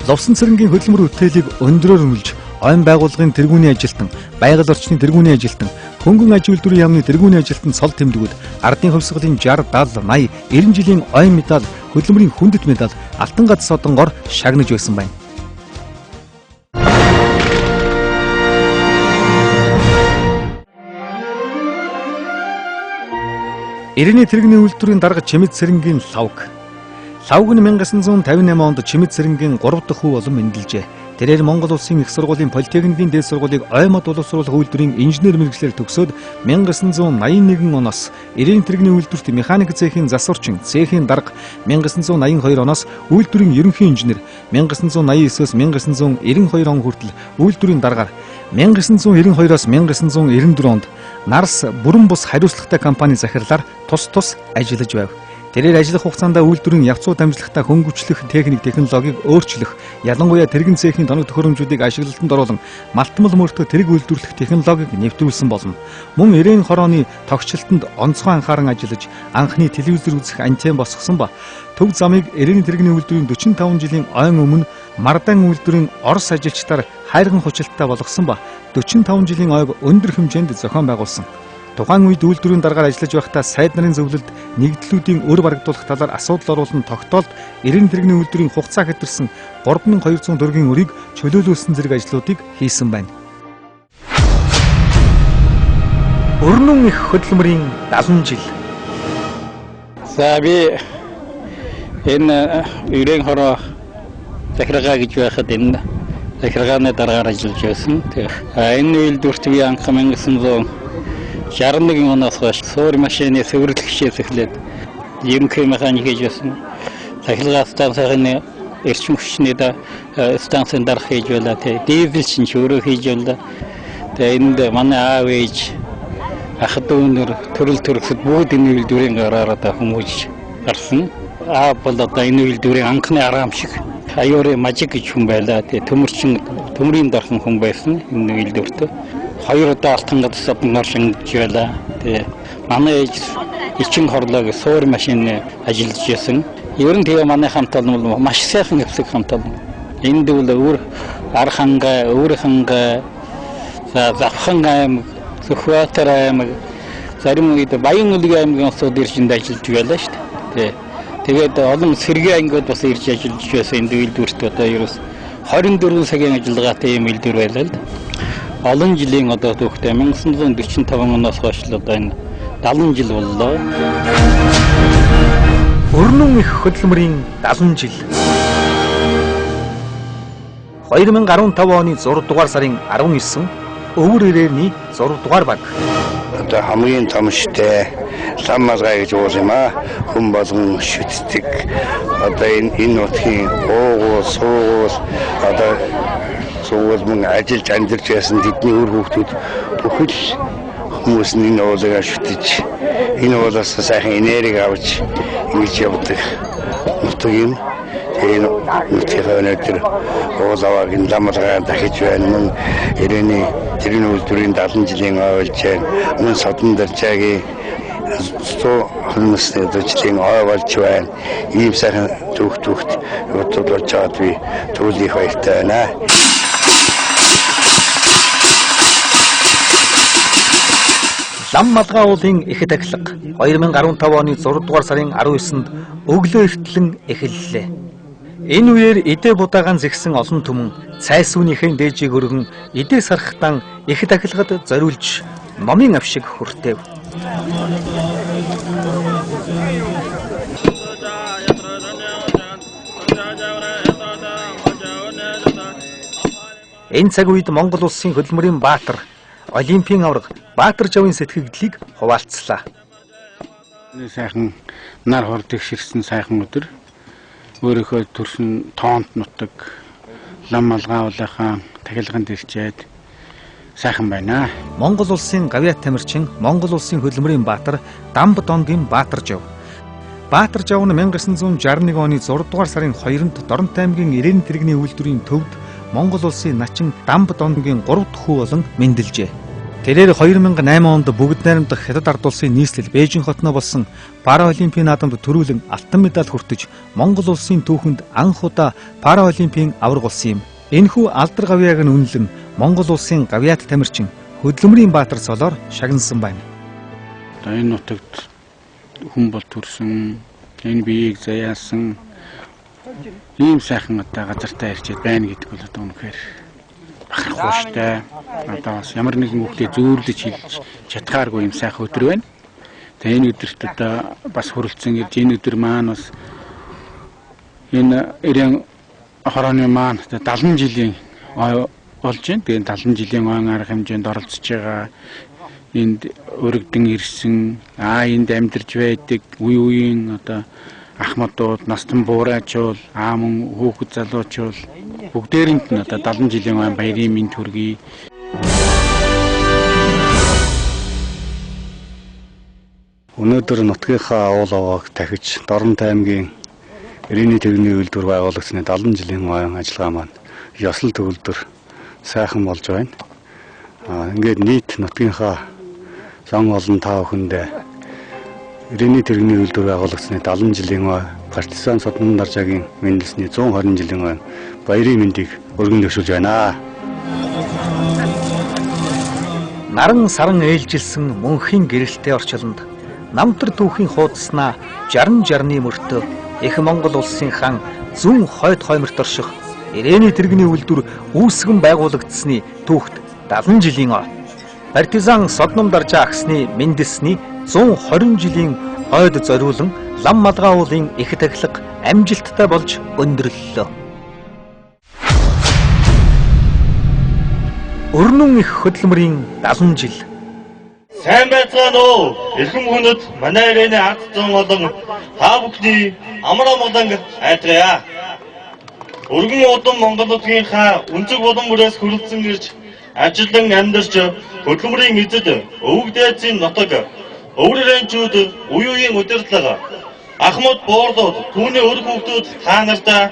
Лувсан цэрэнгийн хөдөлмөр бүтээлийг өндрөөр үнэлж, ойн байгууллагын тэргүүний ажилтан, байгаль орчны тэргүүний ажилтан, хөнгөн аж үйлдвэрийн яамны тэргүүний ажилтан цол тэмдгүүд, ардын хувьсгалын 60, 70, 80, 90 жилийн ойн медаль, хөдөлмөрийн хүндэт медаль, алтан гадс одонгоор шагнаж байсан байна. Ирээний тэрэгний үйлдвэрийн дарга Чимэд Сэрэнгийн лавг. Лавг нь 1958 онд Чимэд Сэрэнгийн 3 дахь хүү болон мэндэлжээ. Тэрээр Монгол Улсын их сургуулийн политехникийн дээд сургуулийг оймод боловсруулах үйлдвэрийн инженер мэргэжлээр төгсөөд 1981 оноос ирээний тэрэгний үйлдвэрт механик цехийн засварчин, цехийн дарга, 1982 оноос үйлдвэрийн ерөнхий инженер, 1989-өөс 1992 он хүртэл үйлдвэрийн даргаар, 1992-оос 1994 онд Нарс бүрэн бус хариуцлагатай компани захирлаар тус ажиллаж байв. Тэрээр ажиллах хугацаанд үйлдвэрийн явцуу дамжлагтай хөнгөвчлөх техник технологиг өөрчлөх, ялангуяа тэрэгэн цехийн тоног төхөөрөмжүүдийг ашиглалтанд оруулан малтмал мөртөө тэрэг үйлдвэрлэх технологиг нэвтрүүлсэн болно. Мөн 90 оны тогтчлолтод онцгой анхааран ажиллаж анхны телевизээр үзэх антен босгосон ба төв замыг ирээний тэрэгний үйлдвэрийн 45 жилийн ойн өмнө Мардан үйлдвэрийн Орос ажилчдаар хайрган хучилттай болгосон ба 45 жилийн ойг өндөр хэмжээнд зохион байгуулсан. Тухайн үед үйлдвэрийн даргаар ажиллаж байхдаа сайд нарын зөвлөлд нэгдлүүдийн өр барагдуулах талаар асуудал оруулан тогтоолд ирээний тэрэгний үйлдвэрийн хугацаа хэтэрсэн 3200 төгрөгийн өрийг чөлөөлүүлсэн зэрэг ажлуудыг хийсэн байна. Өрнөн их хөдөлмөрийн 70 жил. За би энэ өрийн хороо захиргаа гэж байхад энэ захиргааны дараагаар ажиллаж байсан. Энэ үйлдвэрт би анх 1961 оноос хойш суур машины цэвэрлэгчээс эхлээд ерөнхий механик хийж байсан. Захиргаа станцын эрчим хүчний станцын дарга хийж байлаа. Дизель шинж өөрөө хийж байлаа. Тэгээ энд манай аав ээж ах дүүнэр төрөл төрөсөд бүгд энэ үйлдвэрийн гараараа хүмүүж гарсан. Аав бол одоо энэ үйлдвэрийн анхны араам шиг аюурын мажик гэж хүн байлаа. Тэгээ төмрийн дархан хүн байсан энэ үйлдвэрт. 2 удаа алтан гадсад норшингж байлаа. Тэгээ манай ээж ичин хорлог суур машины ажиллаж байсан. Ер нь тэгээ манай хамт олон маш сайхан хэвсэг хамт олон. Энд бол өвөр арханга, өвөрханга, завхан аймаг, Сүхбаатар аймаг, зарим үед Баян улгийн аймгийн улсууд иржинд ажиллаж байлаа шүү дээ. Тэгээд олон сэргийн ангиуд бас ирж ажиллаж байсан энэ үйлдвэрт одоо ерөөс 24 цагийн ажиллагаатай юм үйлдвэр байлаа л да. Олон жилийн одоо түүхтэй 1945 оноос хойш л одоо энэ 70 жил боллоо. Өрнөн их хөдөлмөрийн 70 жил. 2015 оны 6 дугаар сарын 19 өвөр ирээний 6 дугаар баг. Одоо хамгийн том шүтээ лам малгай гэж ууж юм аа. Хүн болгон шүтдэг. Одоо энэ нутгийн уугуул, суугуул одоо суугуул мөн ажиллаж амьдарч байсан тэдний үр хүүхдүүд бүхэл хүмүүс энэ уулаа шүтэж энэ уулаас сайхан энерги авч ингэж явдаг. Нутаг юм. Энэ нутгийн өнөөдөр уулаваг энэ ламлагаа дахиж байна. Мөн ирээний тэрний үйлдвэрийн 70 жилийн ойлж байна. Мөн содон дарчаагийн 100 жилийн ой болж байна. Ийм сайхан түүхт бодож чад би төвлөх баяртай байна. Лам малгай уулын эхэд ахилга 2015 оны 6 дугаар сарын 19-нд өглөө эртлэн эхэллээ. Энэ үеэр эдээ будаагаан зэгсэн олон түмэн цайсүүнийхэн дээжийг өргөн эдээ сархтан эхэд ахилгад зориулж номын авшиг хүртэв. Энэ цаг үед Монгол улсын хөдөлмөрийн баатар, Олимпийн аварга Баатар жавын сэтгэгдлийг хуваалцлаа. Сайхан нар хор тэгшэрсэн сайхан өдөр. Өөрөөхөө төрсөн тоонт нутаг лам малгайулынхаа тахилганд ирчээд сайхан байна. Монгол улсын гавьяат тамирчин, Монгол улсын хөдөлмөрийн баатар Дамб донгийн Баатар жав. Баатар жав нь 1961 оны 6 дугаар сарын 2-нд Доронт аймгийн ирээний тэрэгний үйлдвэрийн төвд Монгол улсын начин Дамб донгийн 3 дахь хүү болон мэндэлжээ. Тэрээр 2008 онд бүгд найрамдах Хятад ард улсын нийслэл Бээжин хотноо болсон Параолимпийн наадамд төрүүлэн алтан медаль хүртэж Монгол улсын түүхэнд анх удаа Параолимпийн аварга болсон юм. Энэхүү алдар гавьяаг нь үнэлэн Монгол улсын гавьяат тамирчин хөдөлмөрийн баатар цолоор шагнасан байна. Одоо энэ нутагт хүн бол төрсөн, энэ биеийг заяасан ийм сайхан одоо газартаа ирчээд байна гэдэг бол одоо үнэхээр бахархууштай. Одоо бас ямар нэгэн хүүхдээ зөөрлөж хэлж чадхааргүй юм сайхан өдөр байна. Тэгээ энэ өдөрт одоо бас хүрэлцэн ирж энэ өдөр маань бас энэ 90 маань 70 жилийн болж байна. Тэгээ 70 жилийн он арга хэмжээнд оролцож байгаа энд өргөдөн ирсэн энд амьдарч байдаг үе үеийн одоо ахмадууд, настан буурайчул, аамн хүүхэд залуучул бүгдээрэнд нь одоо 70 жилийн он баярын мэнд хүргэе. Өнөөдөр нутгийнхаа уул авааг дахиж Дорнот аймгийн ирээний тэрэгний үйлдвэр байгуулагдсны 70 жилийн ойн ажиллагаа маань ёслол төгөлдөр сайхан болж байна. Ингээд нийт нутгийнхаа сан олон таа бүхэндээ ирээний тэрэгний үйлдвэр байгуулагдсны 70 жилийн ой партизан Содон Даржаагийн мэндэлсний 120 жилийн ой баярын мэндийг өргөн дэвшүүлж байна. Наран саран ээлжилсэн мөнхийн гэрэлтэй орчилонд намтар түүхийн хуудаснаа 60-60-ны мөртөө их Монгол улсын хан зүүн хойд хойморт орших ирээний тэрэгний үйлдвэр үүсгэн байгуулагдсны түүхт 70 жилийн ой. Партизан Содон Даржаа агсны мэндэлсний 120 жилийн ойд зориулан лам малгай уулын их тахилга амжилттай болж өндөрлөлөө. Өрнөн их хөдөлмөрийн 70 жил. Сайн байцгаана уу? Эрхэм хүндэт манай ирээний ард зам болон та бүхний амар амгалан айтрая. Өргөн удам Монгол улсынхаа өнцөг болон бүрээс хүрэлцэн ирж ажилдан амьдарч хөдөлмөрийн эзэд өвөг дээдсийн нутаг өвөрөнчүүд үе үеийн удирдлага ахмад буурлууд түүний өр хүүхдүүд та нартаа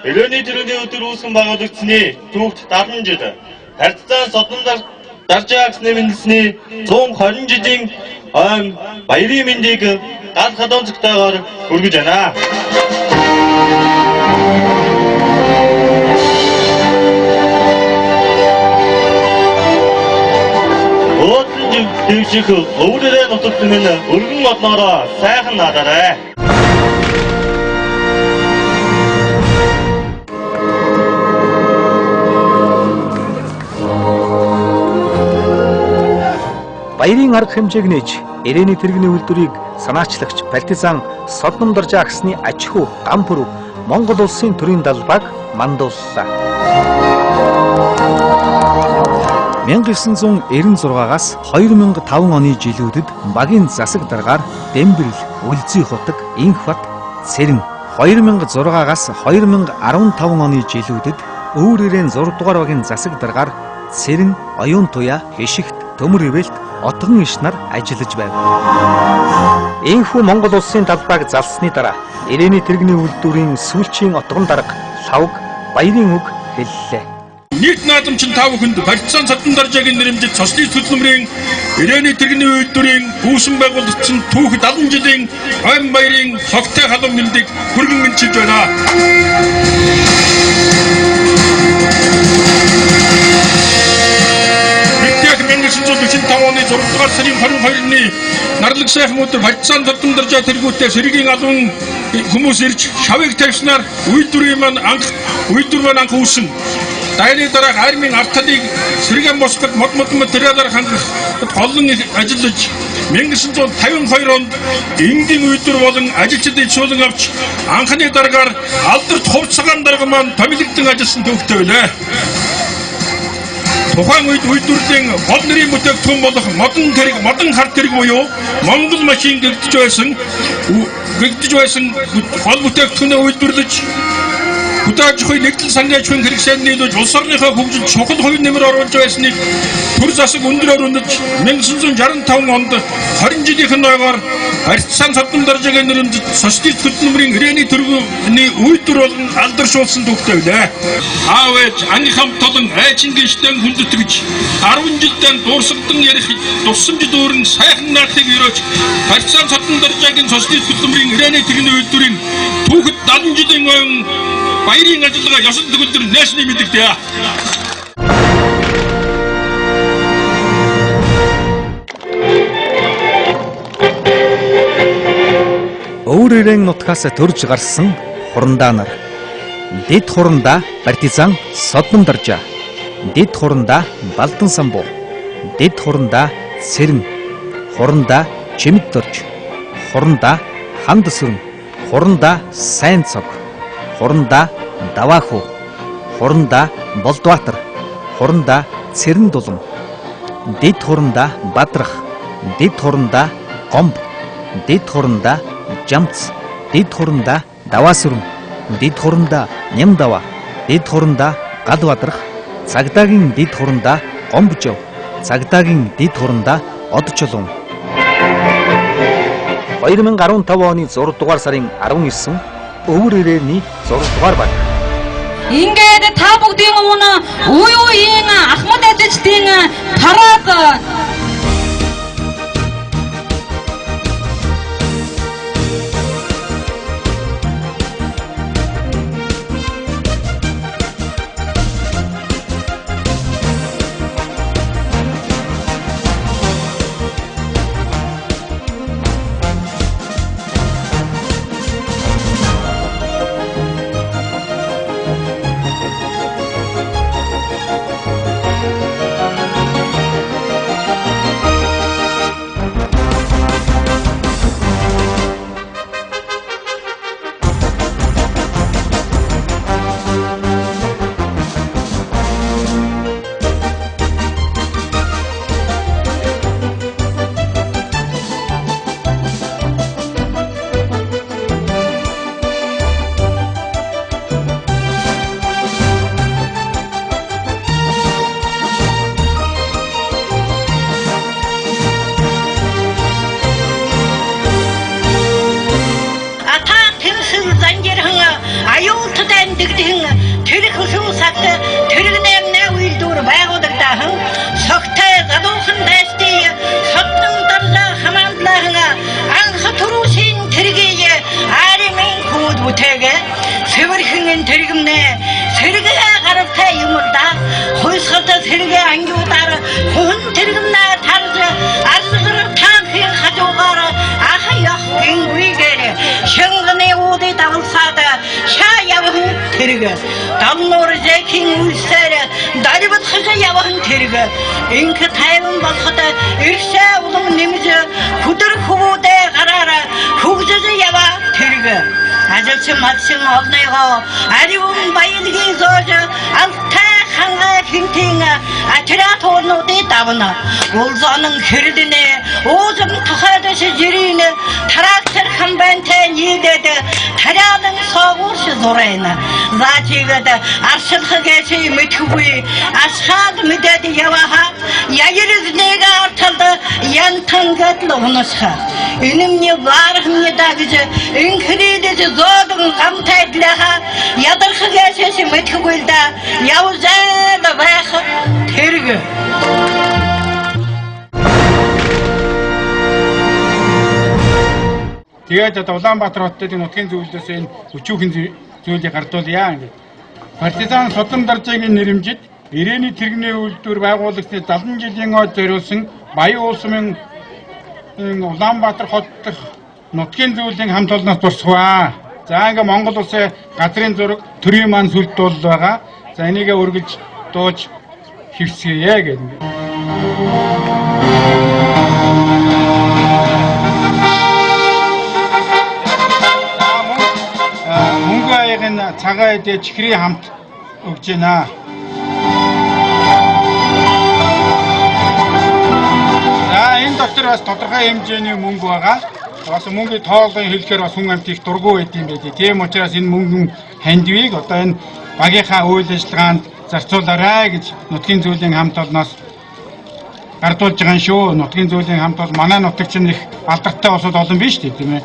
ирээний тэрэгний өдөр үүсгэн байгуулагдсны түүхт 70 жил Партизан Содон Даржаа агсны мэндэлсний 120 жилийн ойн баярын мэндийг гал хадамжтайгаар хүргэж байна. Өөдөн дэвших өвөрөө нутагт минь өргөн модноороо сайхан наадаарай. Баярын арга хэмжээг нээж ирээний тэрэгний үйлдвэрийг санаачлагч партизан Содон Даржаа агсны аж ахуй гам бүрв Монгол улсын төрийн далбааг мандууллаа. 1996-аас 2005 оны жилүүдэд багийн засаг даргаар Дембэрэл, Үлзий хотог, Инхбат, Цэрэн 2006-аас 2015 оны жилүүдэд Өвөр ирээн 6 дугаар багийн засаг даргаар Цэрэн, Оюун туяа, Хишигт, Төмөр ивэлт, Отгон иш нар ажиллаж байв. Энэхүү Монгол улсын талбайг залсны дараа ирээний тэрэгний үйлдвэрийн сүүлчийн отгон дарга Лавг баярын үг хэллээ. Нийт наадамчин та бүхэнд партизан Содон Даржаагийн нэрэмжит социалист хөдөлмөрийн ирээний тэрэгний үйлдвэрийн үүсгэн байгуулагдсан түүх 70 жилийн ойн баярын цогтой халуун мэндийг хүргэн мэдчилж байна. Оны 6 дугаар сарын 22-ны нарлаг сайхан өдөр партизан Содон Даржаа тэргүүтээ сэргийн алуун хүмүүс ирж шавыг тавьснаар үйлдвэр маань анх үүсэн. Дайны дараа армийн арталыг сэргэн босгод мод материалаар хангах голлон ажиллаж 1952 онд энгийн үйлдвэр болон ажилчдын ичүүлэн авч анхны дараагаар алдарт хувцагаан дарга маань томилогдсон ажилласан төвхтэй байлаа. Тухайн үед үйлдвэрлэлийн гол нэрийн бүтээгдэхүүн болох модон хар тэрэг буюу Монгол машин гэгдэж байсан гол бүтээгдэхүүнээ үйлдвэрлэж Хүлээж авахыг нэгдэл сангийн аж ахуйн хэрэгсэнд нийлүүлж улс орныхоо хөгжилд чухал хувь нэмэр оруулж байсныг төр засаг өндөр өрөндөж 1965 онд 20 жилийнхэн ойгоор Партизан Содон Даржаагийн нэрэмжит социалист хөдөлмөрийн ирээний тэргүүний үйлдвэр болон алдаршуулсан төвхтэй байлаа. Аав ээж анги хамт олон айчин гişтэн хүндэтгэж 10 жилдээ дуурсагдан ярих тусламжид өөрн сайхан наахыг өрөөж Партизан Содон Даржаагийн социалист хөдөлмөрийн ирээний тэргүүний үйлдвэрийн түүхэд 70 жилийн ойн баярын ажиллагаа ёсон төгөлдөр нээсний мэдэгтэй. Өвөр ирээн нутгаас төрж гарсан хурандаа нар. Дэд хурандаа Партизан Содон Даржаа. Дэд хурандаа Балдан самбуу. Дэд хурандаа Цэрэн. Хурандаа чимд дорж, хурандаа ханд сүрэн, хурандаа сайн цог, хурандаа даваахуу, хурандаа болдбаатар, хурандаа цэрэн дулам, дэд хурандаа бадрах, дэд хурандаа гомб, дэд хурандаа жамц, дэд хурандаа даваасүрэн, дэд хурандаа нямдава, дэд хурандаа гал бадрах, цагдаагийн дэд хурандаа гомбжов, цагдаагийн дэд хурандаа од чулуун. 2015 оны 6 дугаар сарын 19 өвөр ирээний 6 дугаар баг. Ингээд та бүгдийн өмнө үеийн Ахмад Азиздын тарааг инх тайван болоход ирсээ улам нэмж хүдэр хөвүүдээ гараараа хөгжөж яваа тэрэг ажилчин малчин олныгоо аривун баялагын зоож алтай хангаа хинтийн атератуунуудыг давна улзонон хэрдэнэ уузам тухайдаш жирийн трактор хамбантай нийдэд тариалан соогуурш зурайна заатигэд аршилхагээч мэдхгүй асхаад мэдээд яваа яйрэзнэг арталд янтангад лунасха инэмний вархны дагж инхридэж зодон гамтайдлаха ядархагээч мэдхгүй да явзаад байх тэрэг тэгээд Улаанбаатар хотод нутгийн зөвлөлөөс энэ өчүүхэн зүйлийг гардуулъя ингээд. Партизан Судан даржийг нэрэмжид ирээний тэрэгний үйлдвэр байгуулагчны 70 жилийн ойд зориулсан Баян улсмын Улаанбаатар хот дах нутгийн зөвлөлийн хамт олноос дурсгаваа. За ингээд Монгол улсын газрын зураг төрийн маань сүлддуул байгаа. За энийгээ үргэлж дууж хэвсгэе гэдэг. Мөнгө аягийн цагаан эдээ чихрийн хамт өгж байна. За энэ доктор бас тодорхой хэмжээний мөнгө байгаа. Бас мөнгөний тоолгын хэлэхээр бас хүн амт их дургүй байд юм байдаг. Тийм учраас энэ мөнгөн хандвийг одоо энэ багийнхаа үйл ажиллагаанд зарцуулаарай гэж нутгийн зөвлөлийн хамт олноос гардуулж байгаа юм шүү. Нутгийн зөвлөлийн хамт бол манай нутагч нь их алдартай улсууд олон биш тийм ээ.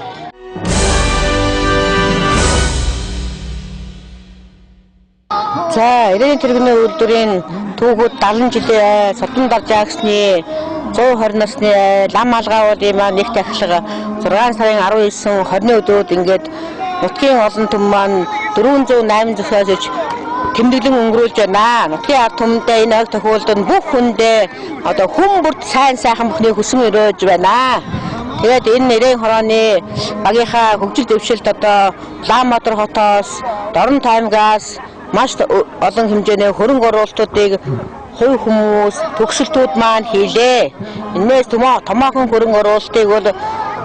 За, ирээний тэрэгний үйлдвэрийн түүхүүд 70 жилийн Судан даржаагсны 120 насны лам алгаавуудын маань нэг дахилга 6 сарын 19 20-ны өдрүүд ингээд нутгийн олон түмэн маань 408 зохиосож тэмдэглэн өнгөрүүлж байна. Нутгийн ард түмэндээ энэ ойг тохиолдод бүх хүндээ одоо хүн бүрт сайн сайхан бүхний хүсэн өрөөж байна. Тэгээд энэ нэрийн хорооны багийнхаа хөгжил дэвшилт одоо Улаанбаатар хотоос Дорн таймгаас маш олон хэмжээний хөрөнгө оруулалтуудыг хувь хүмүүс төгсөлтүүд маань хийлээ. Энээс томоохон хөрөнгө оруулалтыг бол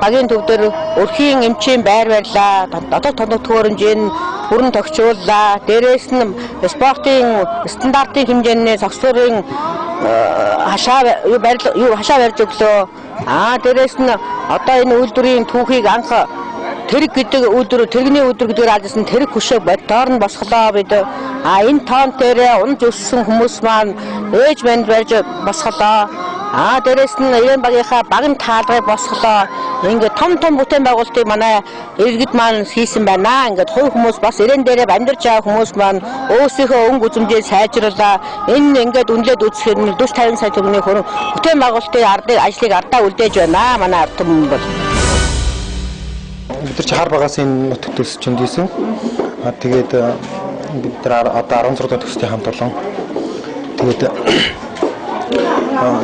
багийн төвдөр өрхийн эмчийн байр барьлаа. Одоо тоног төхөөрөмжийн бүрэн тогтчууллаа. Дээрээс нь спортын стандартын хэмжээний цогцлын хашаа барьж өглөө. Дээрээс нь одоо энэ үйлдвэрийн түүхийг анх тэрэг гэдэг үйлдвэр, тэрэгний үйлдвэр гэдгээр ажилласан тэрэг хөшөө боддоор нь босголоо бид. Энэ тоон дээр унж өссөн хүмүүс маань ээж банд барьж босголоо. Дээрээс нь Ирэн багийнхаа багын таалгыг босголоо. Ингээд том бүтээн байгуулалтыг манай иргэд маань хийсэн байна. Ингээд хувь хүмүүс бас Ирэн дээрээ амьдарч байгаа хүмүүс маань өөрсдийнхөө өнгө үзмжээ сайжруулаа. Энэ ингээд үнэлээд үзэхэд 40-50 сая төгрөгийн бүтээн байгуулалтын ажлыг ардаа үлдээж байна. Манай ард түмэн бол. Бид нар чахаар багаас энэ нутагт төсөж өндөөсөн. Тэгээд бид нар одоо 16 дахь төслийн хамт олон. Тэгээд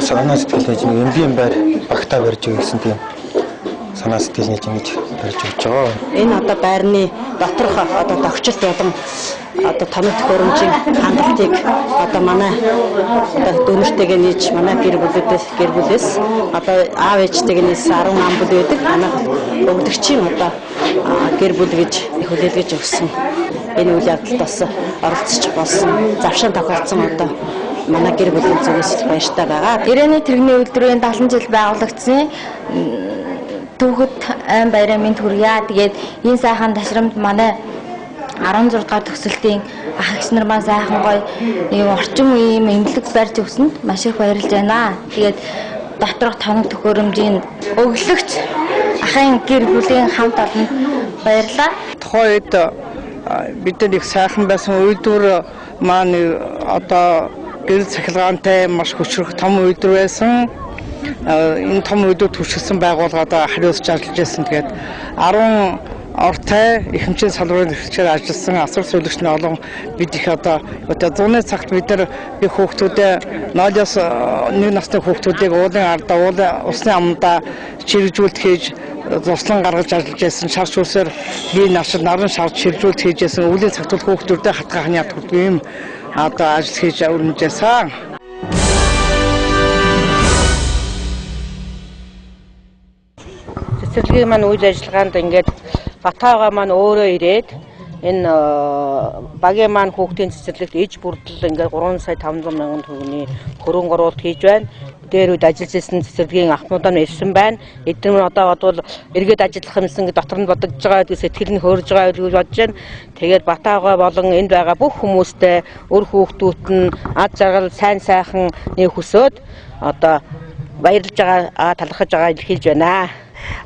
санаа сэтгэл хийж нэг эмбийн байр багтаа барьж өгье гэсэн тийм санаа сэтгэл хийж ингэж барьж өгч байгаа. Энэ одоо байрны доторх одоо тогтчлт болон одоо томит хөрөмжийн хангалтыг одоо манай дүүнэртэйгээ нийж манай гэр бүлээс одоо аав ээжтэйгээ нийс 10 ам бүл байдаг. Манай өгдөгчийн одоо гэр бүл гэж их хүлээлгэж өгсөн. Энэ үйл явдалд бас оролцож болсон. Завшаан тохиолдсон одоо манай гэр бүлийн зүгээс баяртай байгаа. Ирээний тэрэгний үйлдвэрийн 70 жил байгуулагдсан Түүхэд айн баяраа минь хүргье. Тэгээд энэ сайхан ташрамд манай 16 дахь төсөлтийн ах эгч нар маань сайхан гоё ийм орчин үеийн эмнэлэг барьж өгсөнд маш их баярлж байна. Тэгээд доторх тоног төхөөрөмжийн өглөгч ахын гэр бүлийн хамт олонд баярлалаа. Тухайн үед бид нар их сайхан байсан үйлдвэр маань одоо гэрэл цахилгаантай маш хүчрэх том үйлдвэр байсан. Энэ том үйлдвэр төрчихсөн байгууллагад хариуцж ажиллаж байсан. Тэгээд 10 ортой ихэмжийн салбарын эрхлэгчээр ажилласан асар сүүлэгчний олон бид их одоо зуны цагт бид нар би хүүхдүүдээ 0-оос 1 насны хүүхдүүдийг уулын ардаа уулын усны амдаа чирэгжүүлэлт хийж зурслан гаргаж ажиллаж байсан. Шар шүүсээр бие наран шарж чирэгжүүлэлт хийж байсан. Өвлийн цагт хүүхдүүдээ хатгаахны ядгууд ийм одоо ажил хийж өрнөжсэн. Цэцэрлэгийн маань үйл ажиллагаанд ингээд Батайгаа маань өөрөө ирээд энэ багийн маань хүүхдийн цэцэрлэгт иж бүрдэл ингээд 3 сая 500 мянган төгрөгийн хөрөнгө оруулалт хийж байна. Дээр үед ажиллаж ирсэн цэцэрлэгийн ахмуудаа нь ирсэн байна. Эдгээр нь одоо бодвол эргээд ажиллах юмсан дотор нь бодогдож байгаа гэдэг сэтгэл нь хөөрж байгаа гэж бодож байна. Тэгээд Батайгаа болон энд байгаа бүх хүмүүстэй өр хүүхдүүд нь ад жаргал сайн сайхан нэг хүсөөд одоо баярлж байгаа талархаж байгаа илэрхийлж байна.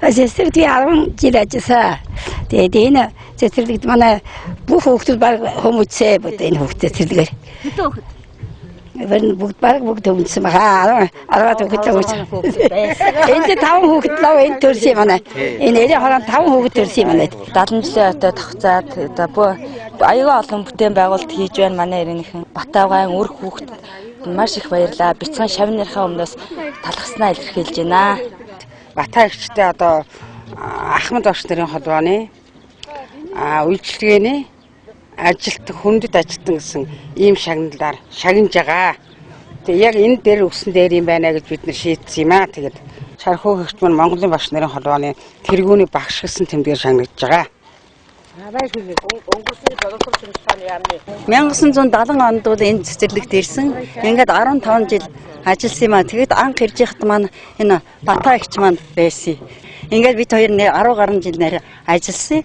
Цэцэрлэгийн 10 жил ажилласан. Тэгээд энэ цэцэрлэгт манай бүх хүүхдүүд баг хүмүүцээ бод энэ хүүхд цэцэрлэгээр. Хэдэн хүүхд? Бүгд хүмүүцсэн байгаа. 10 хүүхд л байсан. Энд 5 хүүхд лав энэ төрсөн манай. Энэ эрийн хорон 5 хүүхд төрсөн манай. 70 жилийн өтө тогтцаад аюулгүй олон бүтээн байгуулалт хийж байна манай ирэнийхэн. Батайгаан өр хүүхд маш их баярлаа. Бяцхан шавнырхаа өмнөөс талхснаа илэрхийлж байна. Батай эгчтэй одоо Ахмад багш нарын холбооны үйлчлэгээний ажилт хүндэд ажилтан гэсэн ийм шагналаар шагнаж байгаа. Тэгээ яг энэ дээр өссөн дээр юм байна гэж бид нар шийдсэн юм аа. Тэгээд Шархуу хэгч маань Монголын багш нарын холбооны тэргүүний багш гэсэн тэмдгээр шагнагдж байгаа. 1970 онд бол энэ цэцэрлэгт ирсэн. Ингээд 15 жил ажилласан юм аа. Тэгэд анх ирж байхад маань энэ Батай эгч маань байсан. Ингээд бид хоёр 10 гаруй жил нэр ажилласан.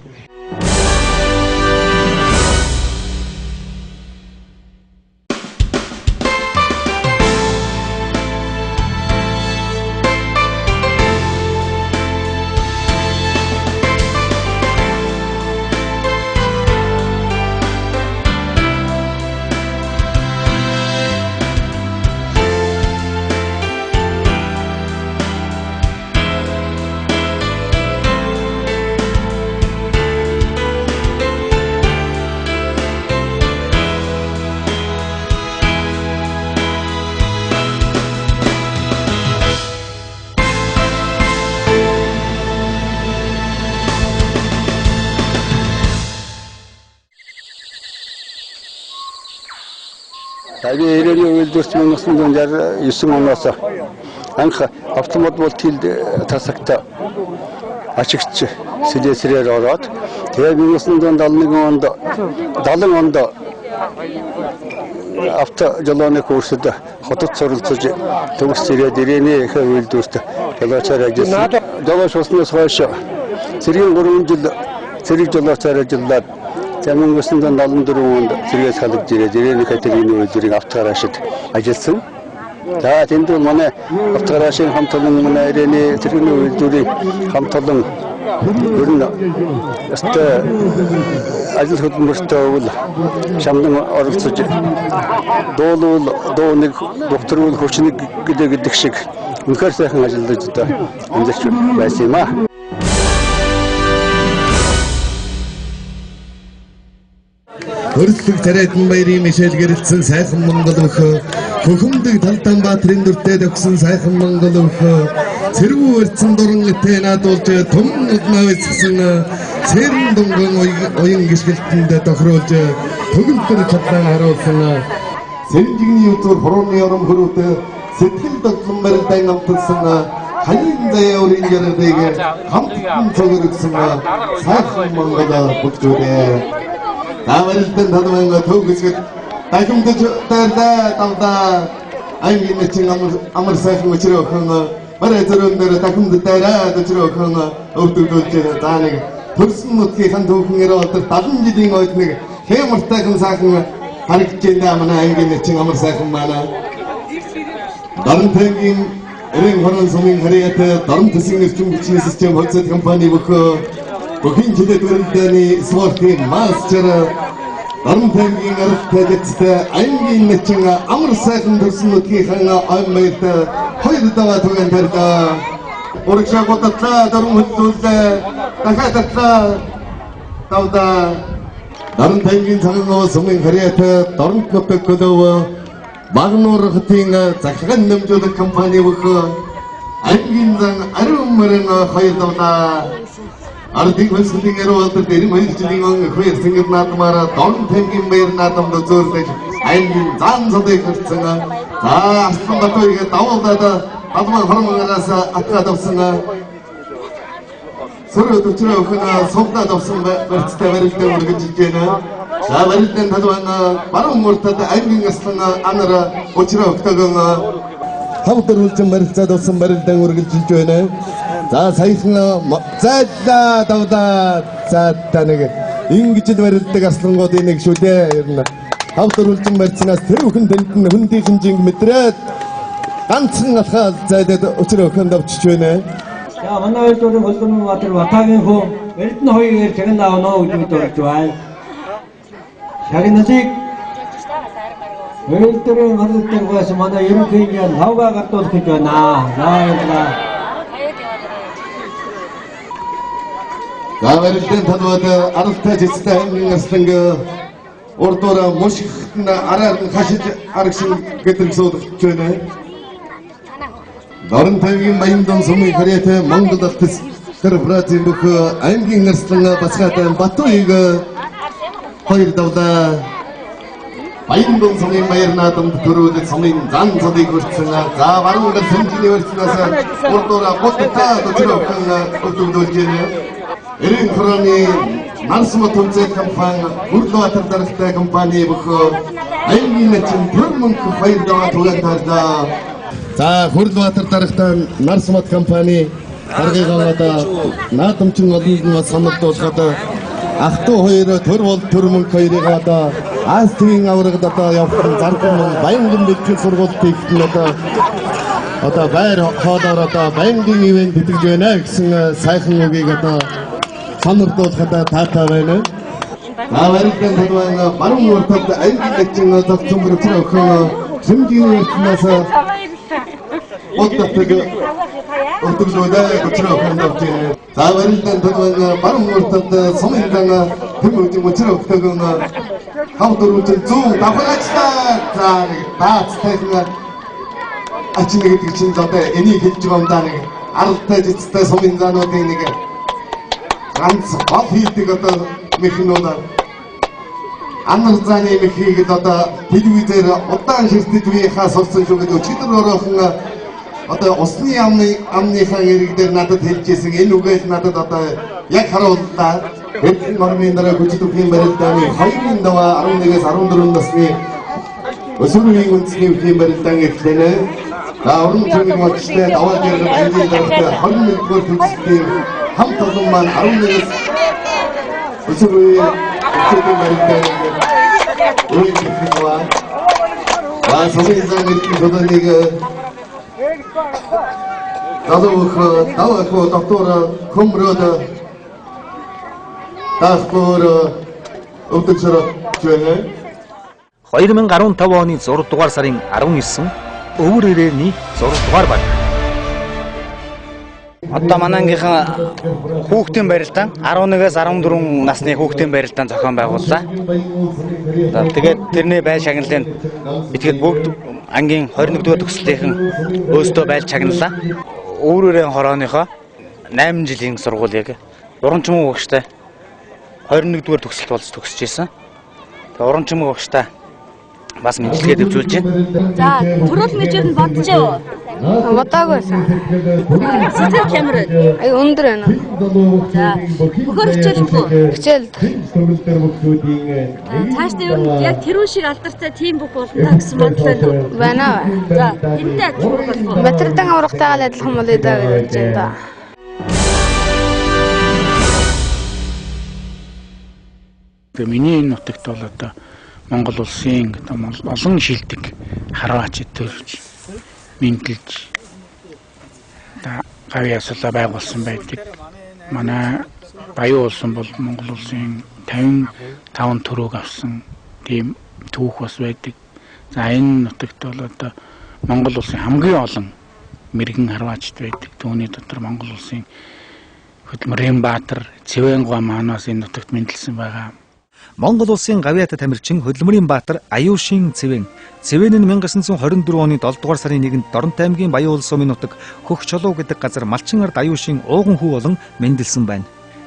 Би ирээний үйлдвэрч 1969 оноос анх автомат болтил тасагта ашигч сэдэсрээр ороод тэгээд 1971 онд авто жолооны курсд хотод суралцж төгс ирээд ирээний үйлдвэрт жолоочоор ажилласан. Жолооч болсноос хойш цэргийн 3 жил цэрэг жолоочоор ажиллаад 1974 онд цэргээс халагдж ирээд ирээний категорийн үйлдвэрийг автогараашид ажилласан. За тэнд манай автогараашийн хамт олон манай ирээний цэргийн үйлдвэрийн хамт олон ер нь ажил хөдөлмөртөө бол шамдан оролцож дуулуул дууник докторуул хүчнийг гэдэг шиг үнэхээр сайхан ажиллаж одоо амьдарч байсан юм аа. Хөрслөг царайдан баярын мишэл гэрэлцэн сайхан Монгол өхөө хөхөмдөг Талдаанбаатарын дүртэй төгсөн сайхан Монгол өхөө цэргүү өрцөн дуран этэй наадуулж том навэсгсэн цэрэн дунган оюун гიშгэлтэнд тохируулж төгөлдөр чадлаа харуулсан сэржигний үзүүр хорооны орон хөрөөд сэтгэл дотлон барилдаан амталсан хаян заяа өрийн жаргалыг хамтдан цогөргсөн сайхан Монгол бүжгүүрээ Намарилтэн танаманга төгсгөд дахимдаж тайлаа тавдаа аймгийн нэчин амар сайхан өчрөөхөн барай зөрөн дээр дахимд дайраа өчрөөхөн өвдөгдүүлж зааныг төрсөн нутгийн түүхэн өрөөлт 70 жилийн ойд нэг хэмэртэйхэн сайхан харагдаж байна манай аймгийн нэчин амар сайхан манай Дарамтэнгийн эрен хорон сумын харьяат дарам төсгийн эрчим хүчний систем хөлцөд компани бүхэн жилэтгэрэлдэний спортын мастер Дарамтэнгийн арилтайдтай аймгийн нэчин амар сайхан төрсөн нутгийн аймагт хоёр даваа түгэн тарьдаа урагшаа готлаа дарам хөдлүүлээ дахиад тавдаа Дарамтэнгийн цагаан сумын харьяат дарамт нутаг төлөв Багнуур хотын захиргаан нэмжүүлэх компани аймгийн зан ариун мөрөн хоёр даваа Ардын хөлсөлийн эрүүлд дэрэн хоёр жилийн хоёр сэнгэр наадмаар Дарамтэнгийн баяр наадамд зөөлөж аймгийн зан цодыг хүртсэн. За Аслан Батбаяг давуулаад Алман хормоноос атгаад авсан. Сөрөд өчрөө өхөн сувдаад авсан барьцтай барилдан үргэлжилж байна. За барилдан талбан баруун мөртөд аймгийн Аслан анар өчрөө өгтөгөн хамтар үлзэн барилцаад авсан барилдан үргэлжилж байна. За саяхан зайлаа давдаа цаатаа нэг ингэж л барилдаг аслангуудын нэг шүү дээ. Ер нь хамтар үлзэн барьцнаас тэр бүхэн тэнд нь хөндийн хинжинг мэдрээд ганцхан алхаа зайлаад өчрөө өхөнд авчиж байна. За манай үйлдвэрийн Хөлбөрмөн Баатар Батагийн хөө Эрдэнэ хоёроор чагнаа оноо гэж бодож байна. Шагнасыг үйлдвэрийн мөрөлдөг байсан манай ерөнхий инженер Лавга гардуулах гэж байна. Нааяа. Гавэрдэн танууд аралтай зэцтэй аймгийн асланг урдуура мушигтэн араар хашиж арагшин гэдэг суудагч байна. Дарамтэнгийн Баяндан сумын харьяат Монгол алтс корпорацийн бүх аймгийн аслан басгаатай Батбаяг хоёр давдаа Баяндан сумын баяр наадамд төрүүлэх сумын зан цодыг хүртсэн. За баруун гал сэнжиний өрснөөс урдуура готтаа өчрөөхөн өдөрдүүлж байна. Эрен хорооны Нарсмат төвцөд компани Хүрлбаатар дарагтай компани бүх аймгийн нэчин төрмөнх хоёр даваа түгээн тарлаа. За Хүрлбаатар дарагтай Нарсмат компани даргыгаа одоо наадамчин олонлоос санагдуулахад ах トゥ хоёр төр бол төрмөнх хоёрыг одоо Астгийн аврагд одоо явсан зарган Баянган бэлтгэл сургуульд хийхдээ одоо байр хоолоор одоо Баянган ивент тэтгэж байна гэсэн сайхан үгийг одоо санагдуулахад таатай байна. Аварган талбай баруун уртад аймгийн нэгэн зохицон бүрэлдэхүүн өхөн Сэмжийн өртнөөс Оттог өтөглөөдөө өчрөөхөн давтын. Аварган талбай баруун уртад сумындан тэмүүлж өчрөөхөн хамтруулж зүүн давхарчлаа. Таацтай ачин гэдэг чинь одоо энийг хэлж байгаа юм даа нэг аралтай зэцтэй сумын заануудын нэг ганц гол хийдэг одоо механизмаар аннарцааны эмхийг одоо телевизээр удаан шилтэж буйхаа сонссон шүү гэдэг өчигдөр ороохон одоо усны амныхаа ирэг дээр надад хэлжсэн энэ үгээл надад одоо яг харууллаа. Эдгээр нормын дараа хүчтэй барилдааны 2-ын даваа 11-ээс 14 насны өсвөрийн үндэсний өвлийн барилдаан гэхлээр уран зургийн мөчтэй даваа дээр англи дараатай 21-р төгсгийн хамт олон маань 11-ээс өсвөрийн өвлийн барилдаан үеийнхээ социализмын хөдөлгөөнийг давах доктор Комрод таахбор өвдөцөр жишээ 2015 оны 6 дугаар сарын 19 өвөр ирээний 6 дугаар баг. Одоо манайхын хүүхдийн барилдаан 11-ээс 14 насны хүүхдийн барилдаан зохион байгууллаа. Тэгээд тэрний байр шагналыг итгэхэд бүгд ангийн 21-р төгслийнхэн өөстөө байлж чагналаа. Өөрөөрөө хорооныхоо 8 жилийн сургуулийг урамчмаг багштай 21-р төгсөлт болж төгсөж байсан. Тэгээд урамчмаг багштай бас мэдлэгээ дэвжүүлж байна. За, төрөл мэжээр нь бодчихоо. Бодоагүйсэн. Сэтгэл хямрал. Ай өндөр байна. За, бөхөр хичээлгүй. Хичээлд. Цаашдаа ер нь яг тэрүүн шиг алдартай тим бүх болно гэсэн бодлоо үү? Байна. За, энэтэй адилхан болох уу? Батэрдэн аврагтайгаа адилхан болъё даа гэж байна да. Миний энэ нутагт бол одоо Монгол улсын олон шилдэг харваач төрж мэдлж гавьяа сулаа байгуулсан байдаг. Манай Баян улсын бол Монгол улсын 55 төрөг авсан тийм түүх бас байдаг. За энэ нутагт бол одоо Монгол улсын хамгийн олон мэрэгэн харваачд байдаг. Түүний дотор Монгол улсын Хөдөлмөрийн Баатар, Цэвэнгуа манаас энэ нутагт мэдлсэн байгаа. Монгол улсын гавьяатай тамирчин Хөдөлмөрийн Баатар Аюушийн Цэвэн. Цэвэн нь 1924 оны 7 дугаар сарын 1-нд Доронтой аймгийн Баян улс сумын нутаг Хөх Чолов гэдэг газар Малчин ард Аюушийн ууган хүү болон мэндэлсэн байна.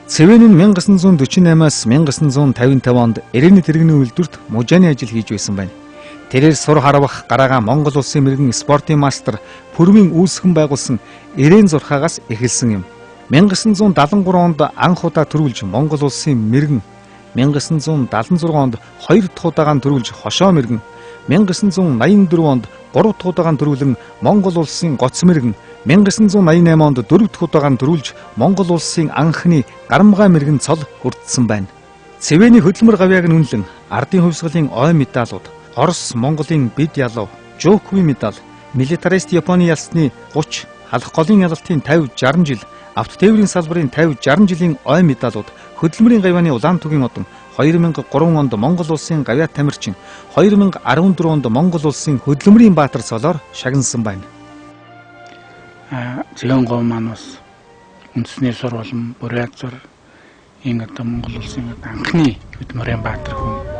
Цэвэн нь 1948-аас 1955 онд эрээний тэрэгний үйлдвэрт мужааны ажил хийж байсан байна. Тэрээр сур харавах гараагаа Монгол улсын мэрэгэн спортын мастер Пүрвийн үүсгэн байгуулсан эрээн зурхаагаас эхэлсэн юм. 1973 онд анх удаа төрүүлж Монгол улсын мэрэгэн 1976 онд 2 дахь удаагаан төрүүлж хошоо мэрэгэн 1984 онд 3 дахь удаагаан төрүүлэн Монгол улсын гоц мэрэгэн 1988 онд 4 дахь удаагаан төрүүлж Монгол улсын анхны гарамгай мэрэгэн цол хүртсэн байна. Цэвэний хөдөлмөр гавьяаг нь үнэлэн ардын хувьсгалын ой медалууд, Орос, Монголын бид ялуу, Жокви медаль, милитарист Японы ялсны 30, халах голын ялалтын 50-60 жил, авто тээврийн салбарын 50-60 жилийн ой медалууд, хөдөлмөрийн гавьяаны улаан түгийн одон 2003 онд Монгол улсын гавьяа тамирчин, 2014 онд Монгол улсын Хөдөлмөрийн Баатар цолоор шагнасан байна. Цэвэнгуа маань бас үндэсний сур болон Бурятсар энэ одоо Монгол улсын анхны Хөдөлмөрийн Баатар хүн.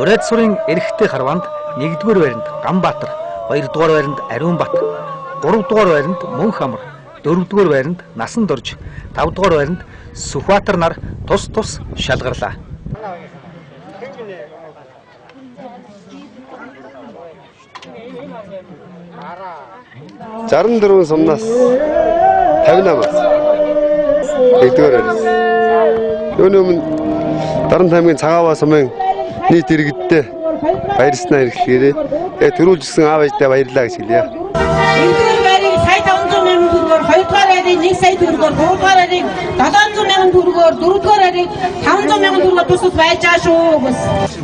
Бурятсурын эрэгтэй харваанд 1-р байранд Ганбаатар, 2-р байранд Ариунбат, 3-р байранд Мөнх амар, 4-р байранд Насан дорж, 5-р байранд Сүхбаатар нар тус тус шалгарлаа. Заран сумнаас 58-аас 1-р байранд. Юуны өмнө Дарамт аймгийн Цагааваа сумын нийт иргэдтэй баярлснаа хэрэглээрээ төрүүлжсэн аав ээждээ баярлалаа гэж хэлье. 1-р байрыг сая 500 мянган төгрөгөөр, 2-р байрыг 1 сая төгрөгөөр, 3-р байрыг 700 мянган төгрөгөөр, 4-р байрыг 500 мянган төгрөгөөр тусалж байж байгаа шүү.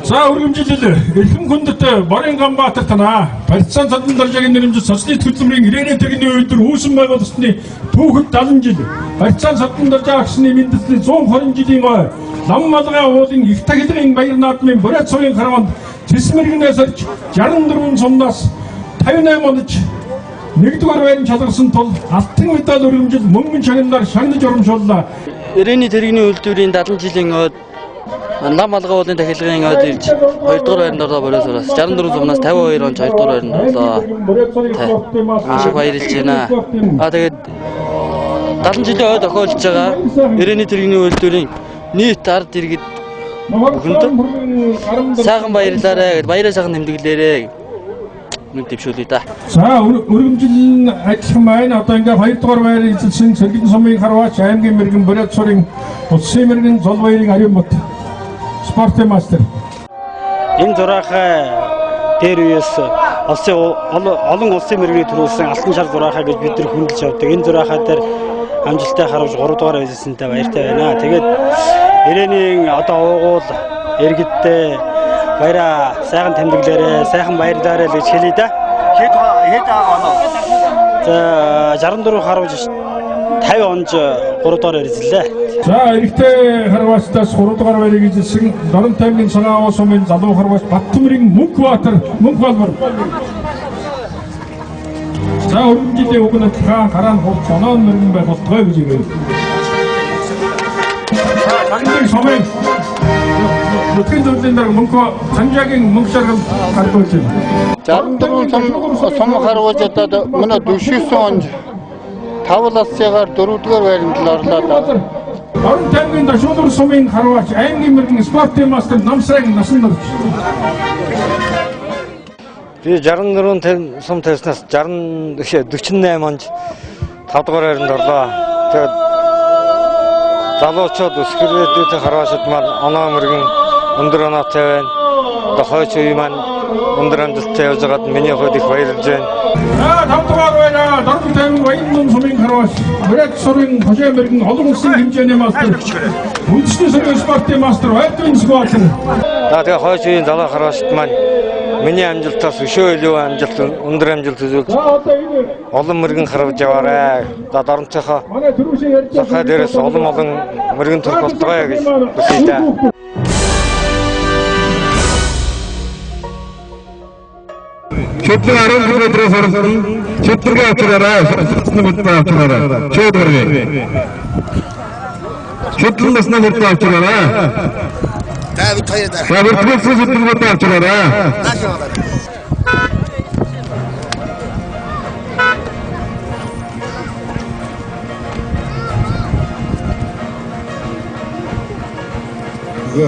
За өргөмжилэл эрхэм хүндэт Борын Ганбаатар танаа барьцаан цадын даржаагийн нэрмжит социалист хөдөлмөрийн ирээний тэрэгний үйлдвэр үүсэн байгуулалтны түүхэд 70 жил, барьцаан цадын даржаа агшны мэндэлсний 120 жилийн ой, нам малгай уулын их тахилгын баяр наадмын Бурятсурын хараванд Цэсмэргэнээс орж 64 сумнаас 58 онд 1-р байранд чалгарсан тул алтан медаль өргөмжил мөнгөн шагналаар шагнаж урамшууллаа. Ирээний тэрэгний үйлдвэрийн 70 жилийн ой Лам алгын дахилгын од ирж 2 дугаар байранд орлоо болоосоос 64 сумнаас 52 онч 2 дугаар байранд орлоо. Маш их баярлж байна. Тэгээд 70 жилийн ой тохиолж байгаа ирээний тэрэгний үйлдвэрийн нийт ард иргэд бүхэнд сайхан баярлаарай гэд баяраа сайхан тэмдэглээрэй. Нэг дэвшүүлээ да. За өргөмжлөн ажиллах маань одоо ингээ 2 дугаар байрыг эзэлсэн Цэргийн сумын Харваач аймгийн мэрэгэн Борят сурын улсын мэрэгэн Зол баярын Ариунбат спортын мастер. Энэ зураахай дээр үеэс олон улсын мэрэгний төрүүлсэн алтан шар зураахай гэж бид нар хүндэлж явдаг. Энэ зураахай дээр амжилттай харуулж 3 дугаар байжсантай баяртай байна. Тэгээд ирээний одоо уугуул иргэдтэй баяраа сайхан тэмдэглээрэй, сайхан баярлаарай гэж хэлье да. Хэд оноо. За 64 харуулж 50 онж 3 дугаар эзэллээ. За эрэгтэй Харваачтаас 3 дугаар байрыг эзэлсэн Дорнот аймгийн Цагаан сумын залуу Харваач Баттүмрийн Мөнхбаатар Мөнхбалбар. За өргөмжлөлийн үгнэт гараан хувц оноо мөргөн байх болтгой гэж ирээ. Аймгийн сумын Өтгөн зөвлөлийн дараа мөнхөө Санжаагийн мөнх шаргал гаргуулж байна. 64 сум харгуулж одоо манай 49 онд 5 ласцыгаар 4 дугаар байранд л орлоо. Дорнот аймгийн Дашуулур сумын Харваач аймгийн мэрэгэн спортын мастер Намсраг насан турш. Би 64 сум тавьснаас 48 онж 5 дугаар байранд орлоо. Тэгээд залуучууд өсгөрөөдөө Харваачд маань оноо мөргөн өндөр оноотой байна. Одоо хойч үе маань өндөр амжилттай явж байгаад миний хувьд их баярлж байна. 5 дугаар байна. Дорнот аймгийн Баяннум сумын Харваач Борят сурын хожоо мэрэгэн олон улсын хэмжээний мастер. Үндэсний сурын спортын мастер Ойдын Сүбатар. Тэгээд хойч үеийн залуу Харваачд маань миний амжилтаас өшөө илүү амжилт өндөр амжилт үзүүлж олон мэрэгэн харваж яваарай. За Дорнотынхоо захаа дээрээс олон мэрэгэн төрх болтгоё гэж хүсье да. Чөтлөг 10 км-ээс орсон чөтлөгийн авчраарай. Насны мөртөө авчраарай. Чөтлөг. Чөтлөг насны мөртөө авчраарай. Давид хоёрдаа. Давид чөтлөг мөртөө авчраарай.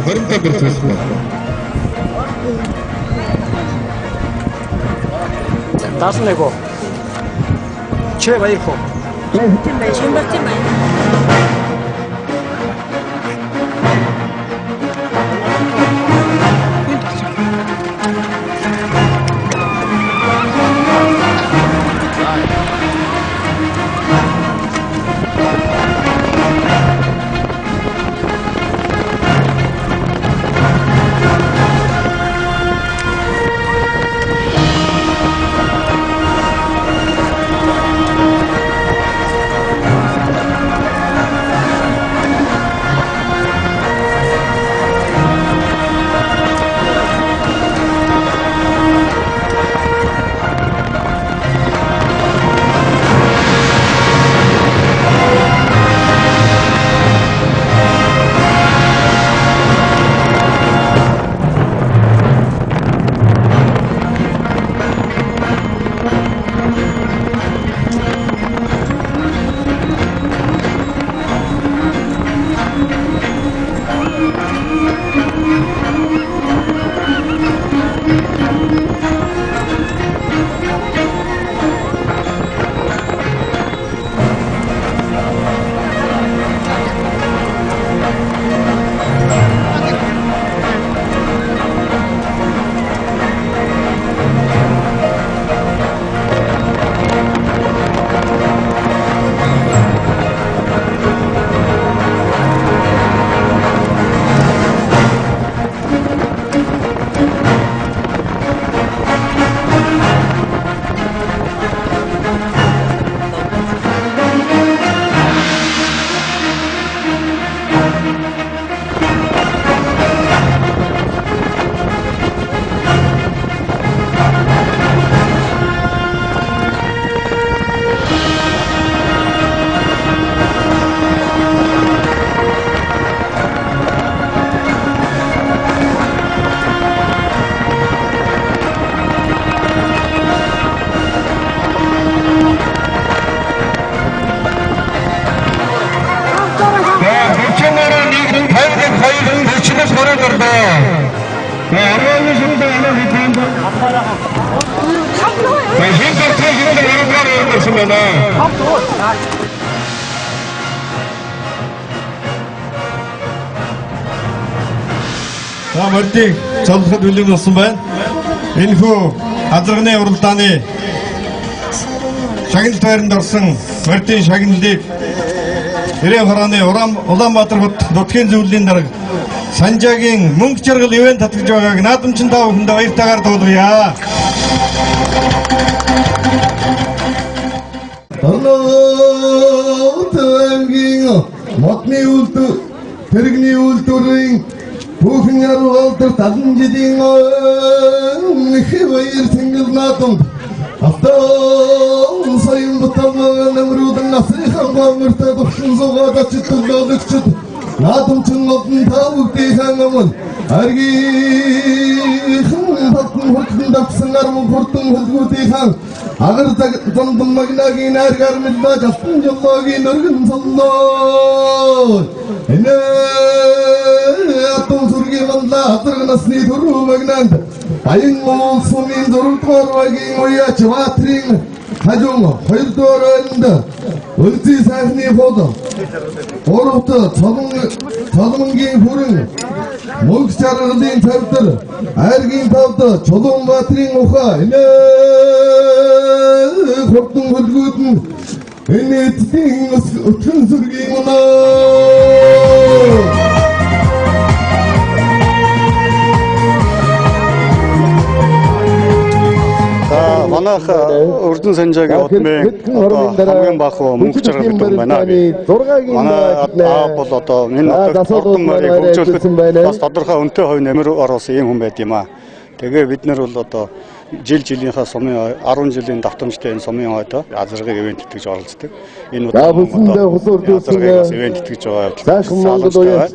Харинтай бэрхшээлтэй. Даасан нэг үү? Чи баяр хөө. Тийм байх, тийм байх. За мордыг цолоход бэлэн болсон байна. Энэхүү азарганы уралдааны шагналт байранд орсон мордын шагналыг Ирээн хорооны Улаанбаатар хот нутгийн зөвлөлийн дарга Санжаагийн мөнгө жаргал ивент татгаж байгааг наадамчин та бүхэндээ баяртайгаар дуулгая. Аймгийн модны үйлдвэр, тэрэгний үйлдвэрийн бүхэн яруу алдар 70 жилийн их баяр тэнгэл наадамд автон сайн бутамаа намруудан насрыхан гомөртөө дурсан зугаад ачилтуулагчд наадамчин модон тавгдын хангамн аргийнхан хатан хурдан давсан арман хурдан хөлгүүдийн агар замдан магнагийн аргаар мэлбаж алтан жолоогийн өргөн соллоо энэ атом сүргийн манла хатарг насны төрөө магнанд баян мол сумын зургдугаар багийн уяач ватрийн хажуун хоёрдугаар байранд өлзий сайхны фото урагт цолмонгийн хүрэн мөнгө жаргалын тавдар айргийн тавд Чулуунбаатарын ухаа энэ хурдан хөлгүүд нь энэ эцгийн өчгөн зүргийн өнөө манайх Өрдөн Санжаагийн хотмын хамгийн бага мөнгө жаргал гэдэг юм байна. Манай аа бол одоо энэ хотын морийг хөгжүүлэхэд бас тодорхой өнтэй хувь нэмэр оруулсан юм хүн байд юм аа. Тэгээ бид нар бол одоо жилийнхаа сумын 10 жилийн давтамжтай энэ сумын хойдоо азаргыг ивент итгэж оролцдог. Энэ азаргыг ивент итгэж байгаа.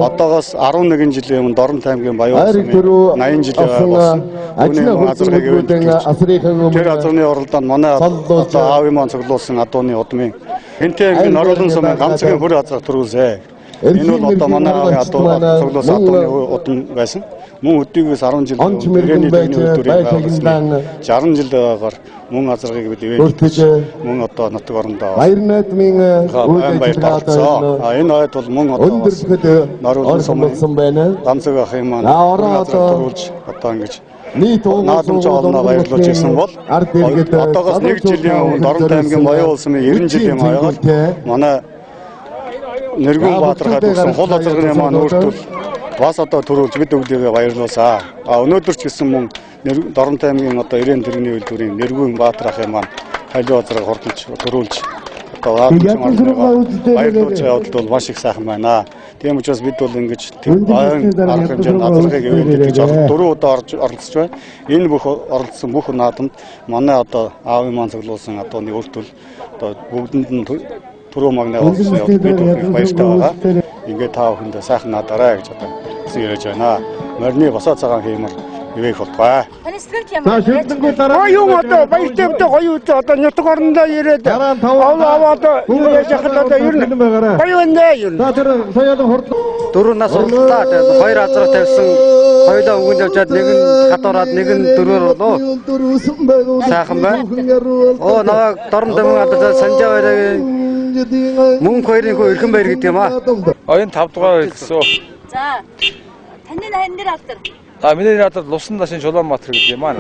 Одоогоос 11 жилийн өмнө Дорнот аймгийн Баян сумын 80 жилийн болсон. Үүний азаргыг ивент итгэж тэр азарны оролдоонд манай одоо аавын маань цуглуулсан адууны удмын Хэнтэй аймгийн Норлон сумын ганцхан хөр азар төрүүлсэн. Энэ бол одоо манай аавын цуглуулсан адууны удам байсан. Мөн өдгөөс 10 жил иргэний төлөвлөрийн байгуулсан 60 жил байгаагаар мөн азаргыг бид ивент мөн одоо нутаг орондоо баяр найдмын үйлдэл таалцсан. Энэ ойд бол мөн одоо Норлон сумын байна. Ганцхан ахын маань төрүүлж одоо ингэж наадамч олно баярлуулж ирсэн бол одоогоос 1 жилийн өмнө Дорнот аймгийн Баян улсын 90 жилийн аягаар манай Нэргэн Баатар хадгалсан хол азаргын маань өөртөө бас одоо төрүүлж бид өвлийгээ баярлуулсан. Өнөөдөр ч гэсэн мөн Дорнот аймгийн одоо 90 тэрэгний үйлдвэрийн Нэргэн Баатар ахын маань халиу азарыг хурдж төрүүлж одоо баярлуулж явдал бол маш их сайхан байна. Тийм учраас бид бол ингэж арга хэмжээнд азаргыг ивент гэж 4 удаа оролцож байна. Энэ бүх оролцсон бүх наадамд манай одоо аавын маань цуглуулсан адууны өөртөл одоо бүгдэнд нь түрүү магнаа болсон явдал бид баяртай байгаа. Ингээд та бүхэндээ сайхан надараа гэж одоо хэлж байна. Морины босоо цагаан хиймэр ивэх болтугай. Таны сэтгэл юм. За шилдэнгүү дараа юу одоо баяртай гоё үз одоо нутаг орондоо ирээд аваад юу яхад одоо ер нь гоё нэ ер нь. За тэр соёлын хурд 4 нас уралдаа 2 азар тавьсан хоёулаа өнгөнд явжаад нэг нь хатуураад нэг нь дөрөөр болоо. Сайхан байна. Оо наваг Дорнот аймгийн алдар Санжаа баярын мөнгө хоёрын хөө эрхэн баяр гэдэг юм аа. Оюун 5 дугаар гэсэн. За. Таны нарын дээр алдар. За миний надад Лусан дашин Чулуунбаатар гэдэг юм аа.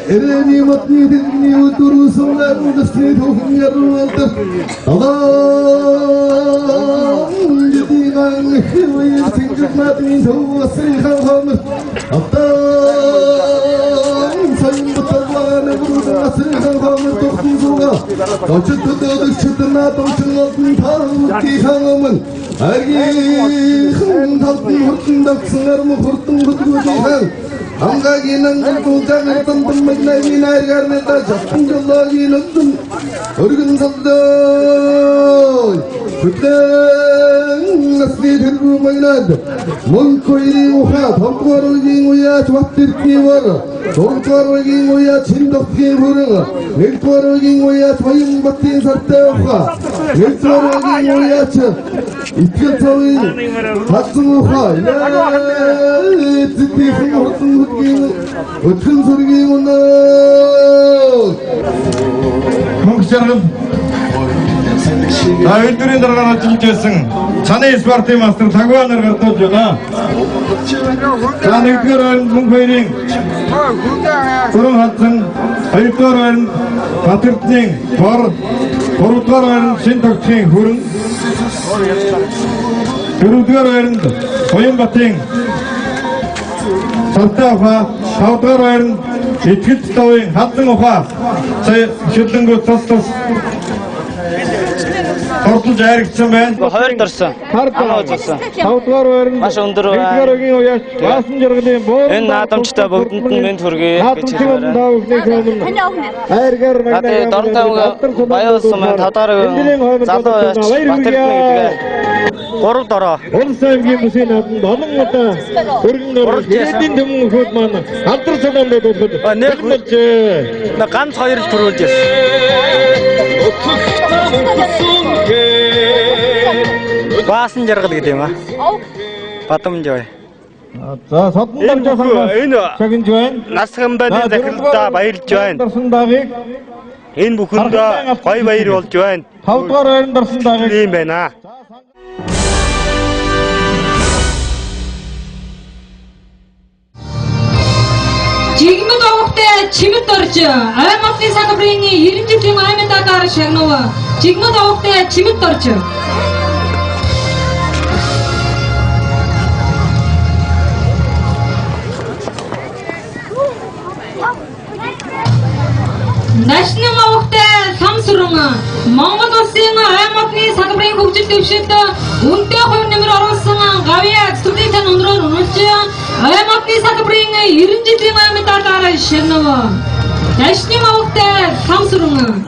Эрени матны дэгний өдрөөсөн дэсний тохин яруу алдар. Allah диган хөвий тэнгэр надын төвөсөн хавхам. Атан сайн батлаа нэврүүсэн хавхам тохин зуга. Очит дэдэгчд надад чулуун таавти хангамн. Аргийн талбын хурдан давсан арм хурдан хөдгүүдийн Амгагийн ангалтуулжагаар дамдан магнайгийн айргаар мэдаа жавхан жолоогийн өндөн өргөн солдой Хүлэн насны тэргүү магнад мөнгө хоёрын ухаа 5 дугаар үеийн уяач Баттэрхний вар 4 дугаар үеийн уяач Хиндовгийн хүрэн 1 дугаар үеийн уяач Баянбаттын сартай ухаа Ецоргийн уяач итгэл цавын хатсан ухаа эцэдийн хурдан хөдгийн өдгөн зүргийн өнөө Монголчууд Үйлдвэрийн дараагаар ажиллаж байсан цааны спортын мастер Тагванаар гартуулж байна. За нэгдүгээр байранд мөнх хоёрын Гурван хадсан, хоёрдугаар байранд Батэрдний Бор, гуравдугаар байранд Шин тогтхийн Хүрэн, дөрөвдүгээр байранд Буянбатын Савтай ухаа, тавдугаар байранд Итгэл товын хадсан ухаа шүлэнгүүд тус Хортолж айрагдсан байна. Хоёрд орсон. Хамаа үзсэн. 5 дугаар байранд маш өндөр байна. 1-р өгийн уяач Баасан жаргалын боо. Энэ наадамчтай бүгдэнд нь мэд хүргэе гэж хэлмээрээ. Айргаар магнаа. Дорнтой баяасан маань 5 дахь залуу уяач Батэрдний гэдгээ. 3 дороо. Улс аймгийн бүсийн наадамд олон удаа өргөн ирээдүйн төмөнхүүд маань алдар цалаанд дуулахад ганц хоёр л төрүүлж яасан. Баасан жаргал гэдэг юм аа. Бадамжой. За содон дарж энэ насхан байдлын захиралтай баярлж байна. Энэ бүхэнд гоё баяр болж байна. 5 дугаар байранд орсон даа юм байна. Жигмэд овогтой чимэд орж аймагны салбарын 90 жилийн аймагтаар шагнав. Жигмэд овогтой чимэд орж Наашны овогтой самсрын Монгол улсын аймагны салбарын хөгжил дэвшилд үнэтэй хувь нэмэр оруулсан гавья студентын өндрөөр үнэлж аймагны салбарын 90 жилийн аймагтаар шагнав. Наашны овогтой самсрын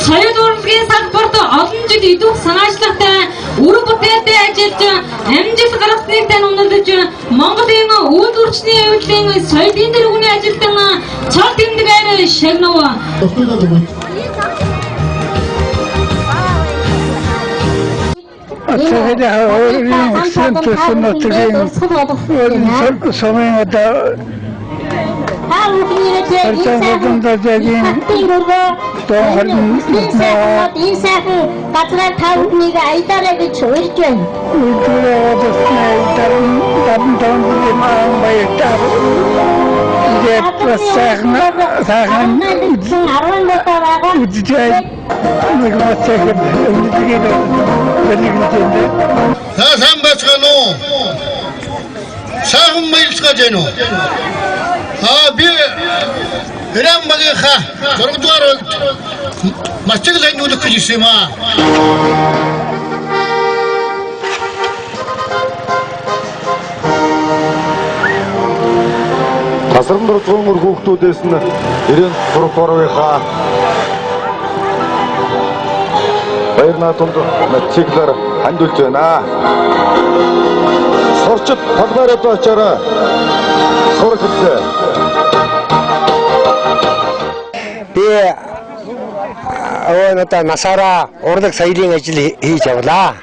соёл урлагийн салбарт олон жил идэх санаачлагтай үр бүтээлтэй ажиллаж амжилт гаргасныг тань үнэлж Монголын үйлдвэрчний хэвлэлийн соёлын тэргүүний ажилтан цол тэмдэгээр шагнав. Энэ сайхан газраар та бүхнийг аялаарай гэж урьж байна. Сайн бацгаана уу? Сайхан маялцгааж байна уу? Би Иран багийнхаа 6 дугаар мачиг лайнуулах гэж ирсэн юм аа. Тасран дор 100 мөр хүүхдүүдээс нь 93 дугаарынхаа баяр наадамд мачиглаар хандуулж байна. Сурчид талбайраад очоорой. Сурах хэрэгтэй. Би одоо насаараа урлаг соёлын ажил хийж явлаа.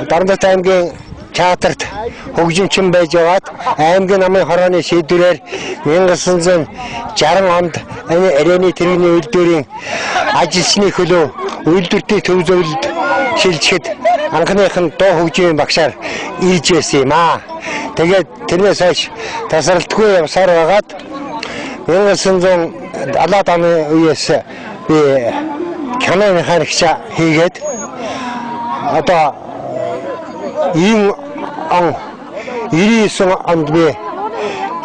Дарамт аймгийн театрт хөгжимчин байж яваад аймгийн намын хорооны шийдвэрээр 1960 онд арены тэрэгний үйлдвэрийн ажилчны хөлөө үйлдвэртийн төв зөвлөлд шилжихэд анхных нь дуу хөгжмийн багшаар ирж байсан юм аа. Тэгээд тэрнээс хойш тасралтгүй явсаар байгаад 1970 оны үеэс би кино механикч хийгээд одоо ийм он 99 онд би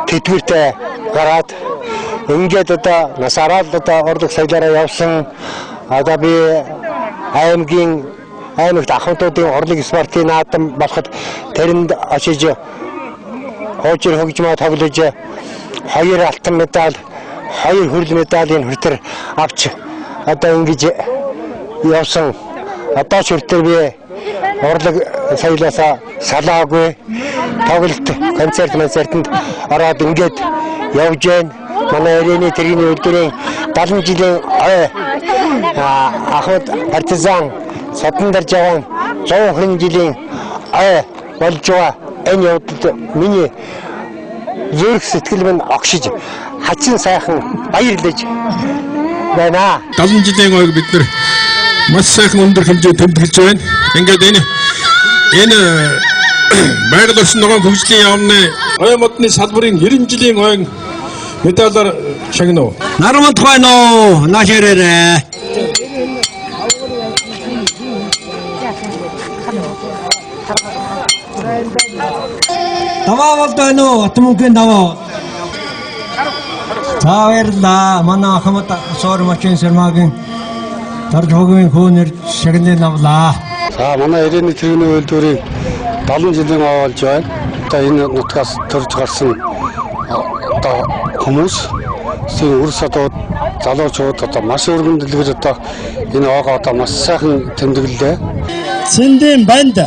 тэтгэвртэй гараад ингээд одоо насаараа одоо орлог соёлоор явсан. Одоо би аймагт ахмадуудын орлог спортын наадам болоход тэрэнд очиж хожир хөгжмөө тоглож 2 алтан медаль, 2 хөрөл медалийн хүртэр авч одоо ингэж явсан. Одоо ч хүртэр би орлог соёлоосоо салаагүй тоглолт концертанд ороод ингээд явж байна. Манай эрээний тэргийн үйлдвэрийн 70 жилийн ахмад партизан содон дарж явсан 120 жилийн болж байгаа энэ явдлад миний зүрх сэтгэл минь огшиж хачин сайхан баярлаж байна. 70 жилийн ойг бид нар маш сайхан өндөр хэмжээнд тэмдэглэж байна. Ингээд энэ байгаль орчин ногоон хөгжлийн яамны ой модны салбарын 90 жилийн ойн медалаар шагнав. Нарамт байна уу? Наашэрээ. Даваа болдоо нөө атмукэн даваа. Цаавэрлаа манай ахмад соор мачин сэрмагийн тарж хогийн хөөнөр шагнал навлаа. За манай эрээний тэрэгний үйлдвэрийн 70 жилийн болж байна. Одоо энэ нутгаас төрж гарсан одоо хүмүүс үр садууд залуучууд одоо маш өргөн дэлгэж одоо энэ оогоо одоо маш сайхан тэмдэглэлээ. Сэндэн банд.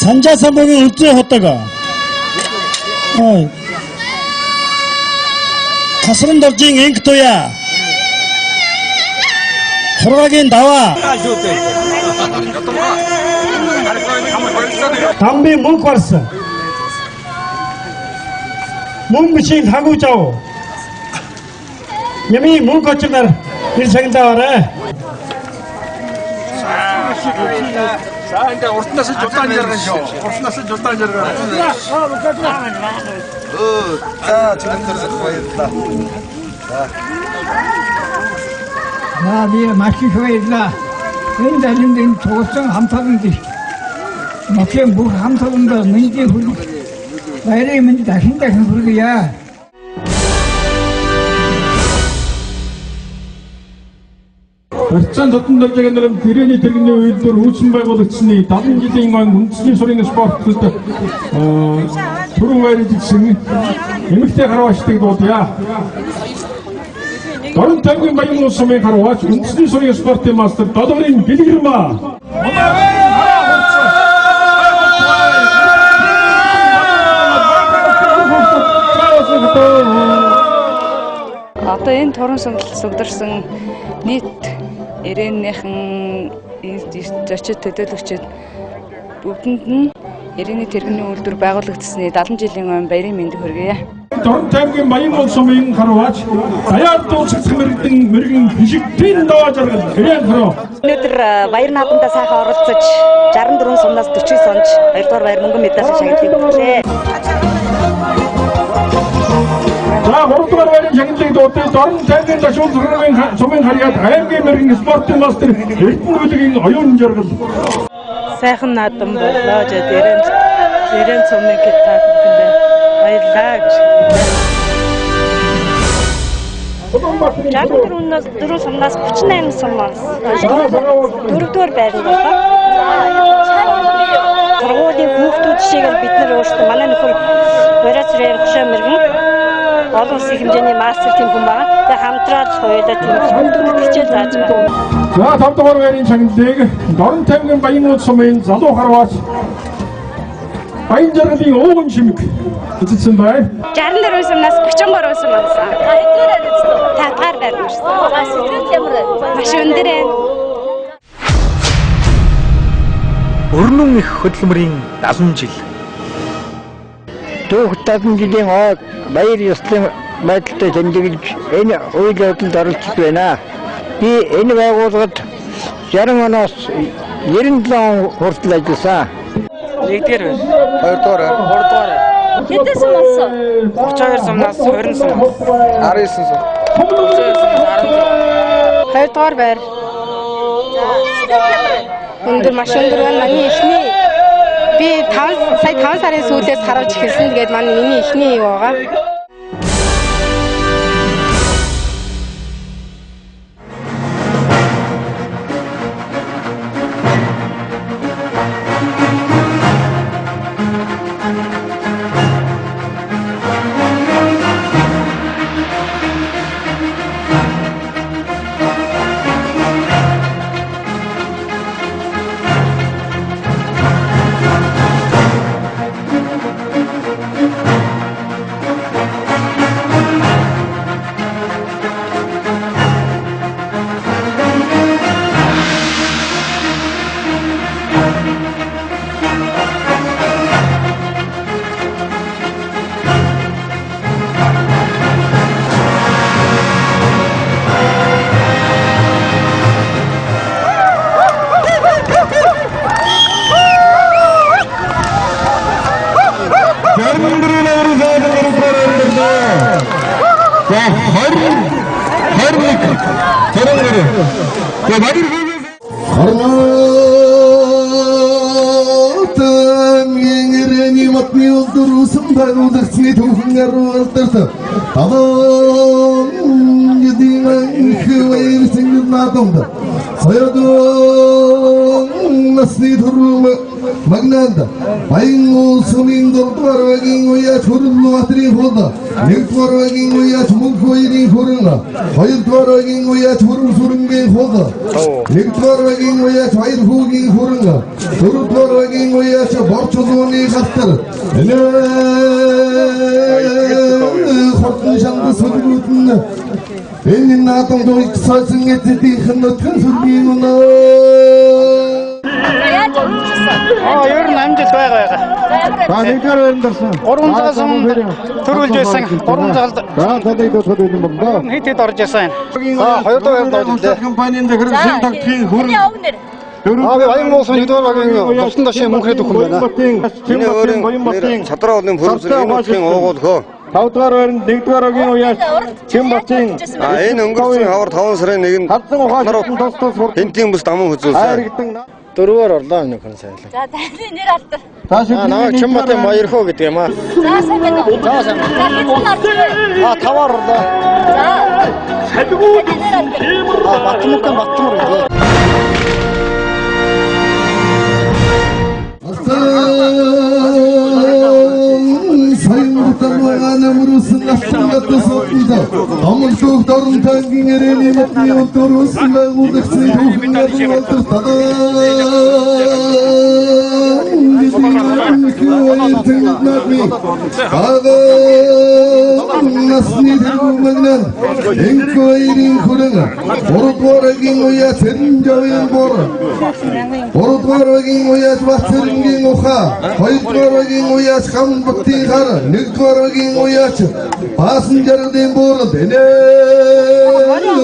산자산복의 울트에 헛다가 가스름 덕징 앵크토야 호라긴 나와 담비 물과스 문미칭 하고 자오 여미 물과증을 일생다 와래 За ингээ уртнаас нь жулаан жаргана шүү. Уртнаас нь жулаан жаргана. За чөлөөндөр баярлалаа. За би маш их баярлалаа. Энэ далинд цугсан хамтарнд макем бүх хамтарнд мэндийн хүрэх баярын мэнд дахин хүргье. Орчин дотн дөржиг нэрм тэрэгний тэрэгний үйлдвэр үүсгэн байгуулагдсны 70 жилийн ан үндэсний сурын спортод түрүүн байрлагдсан эмэгтэй харваачдыг дуудъя. Дорн тамгийн баян улс сумын харваач үндэсний сурын спортын мастер Долгорын Бэлгэрмаа. Одоо энэ туран сугдарсан нийт ирээнийхэн зочид төдийлөгчид бүгдэнд нь ирээний тэрэгний үйлдвэр байгуулагдсны 70 жилийн өмнө баярын мэндийг хүргэе. Дорн тамгийн баян улс сумын харваач даяар дуусах мэрэгэн хишигтийн доо жаргал ирээн хөрөө. Өнөөдөр баяр наадамдаа сайхан оролцож 64 сумнаас 40 сонж 2 дугаар баяр мөнгөн медаль шагналыг өгчээ. За 3 дугаар байрын шагналыг дуудсан Дорн тамгийн дашуул сумын харьяат аймгийн мэрэгэн спортын мастер Эрдэнэбүлгийн оюун жаргал. Сайхан наадам боллоо гэж эрээн сумын гитар бүхэндээ баярлалаа гэж. 64 сумнаас 38 сумнаас 4-р байранд боллоо. Сургуулийн хүүхдүүд шиг бид нар өөрсдөө манай нөхөр Борисрын хөшөө мэргэн олон улсын хэмжээний мастер тим хүн байгаа. Тэгээ хамтраад хоёулаа тийм хичээл зааж байгаа. За 5 дугаар байрын шагналыг Дорн тамгийн баян улс сумын залуу харваач баян жаргалын ууган шимэг эзэлсэн бай. 64 сумнаас 33 сум болсон. 5 дугаар байранд ирсэн. Маш өндөр ээ. Өрнөн их хөдөлмөрийн 70 жил. Түүх 70 жилийн хойд баяр ёслолын байдалтай тэмдэглэж энэ үйл явдалд оролцож байна. Би энэ байгууллагад 60 оноос 97 он хүртэл ажилласан. 1-р байр. 2-р байр. 3-р байр. Хэдэн сум болсон? 32 сумнаас 20 сум. 19 сум. 32 сумнаас 16. 2-р байр. Өндөр маш өндөр байна. Миний эхний Би сая 5 сарын сүүлээс харуулж эхэлсэн. Тэгээд манай миний эхний юу байгаа. Magnanda, Baingo Sumin Dorparagging Wayat Hurmatri Hoda, Nilparagging Wayat Munkoini Hurunga, Hoyatwaragging Wayat Hurunga Hoda, Nilparagging Wayat Haid Hugi Hurunga, Turutwaragging Wayat Borchozoni Haster, Horton Sudrutin, in Natom Doik Sassing at the Consulting. Ер нь амжилт байгаа. За нэгдүгээр өрөндөрсөн. 3 цагаас төрүүлж байсан. 3 цагт. За тэдэг дуусгаад байсан юм байна. Хитэд орж байсан. За хоёрдугаар өрөнд орлоо. Компанийн дахир хэн тагтгийн хүрэн. Аян муусан нэгдүгээр багийн босton дашийн мөнхрээд өгөх юм байна. Энэ өөрийн чадраа олон бүрэлдэхүүн мөнхийн уугуулхөө. 5 дугаар өрөнд 1-р огийн уяас Чимбатын энэ өнгөрсөн хавар 5 сарын 1-нд хадсан ухаалсан тус тус хинтийн бүс даман хөзүүлсэн. 4-өр орлоо энэ хүн сайн. За таны нэр алдар. Намайг Чимбатын Баярхуу гэдэг юм аа. За сайн байна уу? За сайн. За хэдэн орлоо? 5-аар орлоо. За. Салгууд нэр алдар. Батмур гэдэг. Namrusun aslında soktuda. Amul çok darun tangin ereni matni oturursun ve udıksın ruhuna duvaltıkta. Nasni dergumagnan enkoirin kuranga. Orutvaragin oya terinjawen bora. Orutvaragin oya tvahteringin oha. Hayutvaragin oya skam bakti khara. Nigtvaragin oya passenger den bora dene.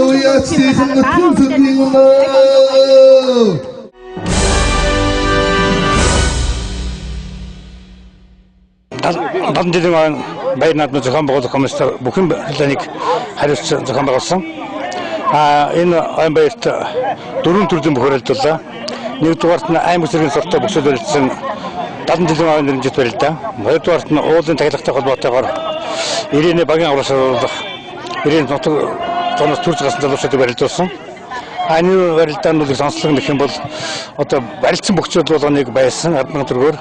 Oya station tünzurgin ola. Дамжлын баяр наадмын зохион байгуулах комиссар бүхэн хэлнийг хариуцж зохион байгуулсан. Энэ айн баярт 4 төрлийн бүх барилдуулаа. Нэгдүгээрт нь аймаг зэргийн суртаа бөксөд барилдсан 70 жилийн айн нэрмжит барилдаа. Хоёрдугаарт нь уулын тахилагтай холбоотойгоор ирээний багийн агуулгах ирээний нутаг зоноос төрж гасан залуучуудыг барилдуулсан. Энэ барилдаанд бол сонслог гэх юм бол одоо барилдсан бөксөд болгоныг байсан 10,000 төгрөгөөр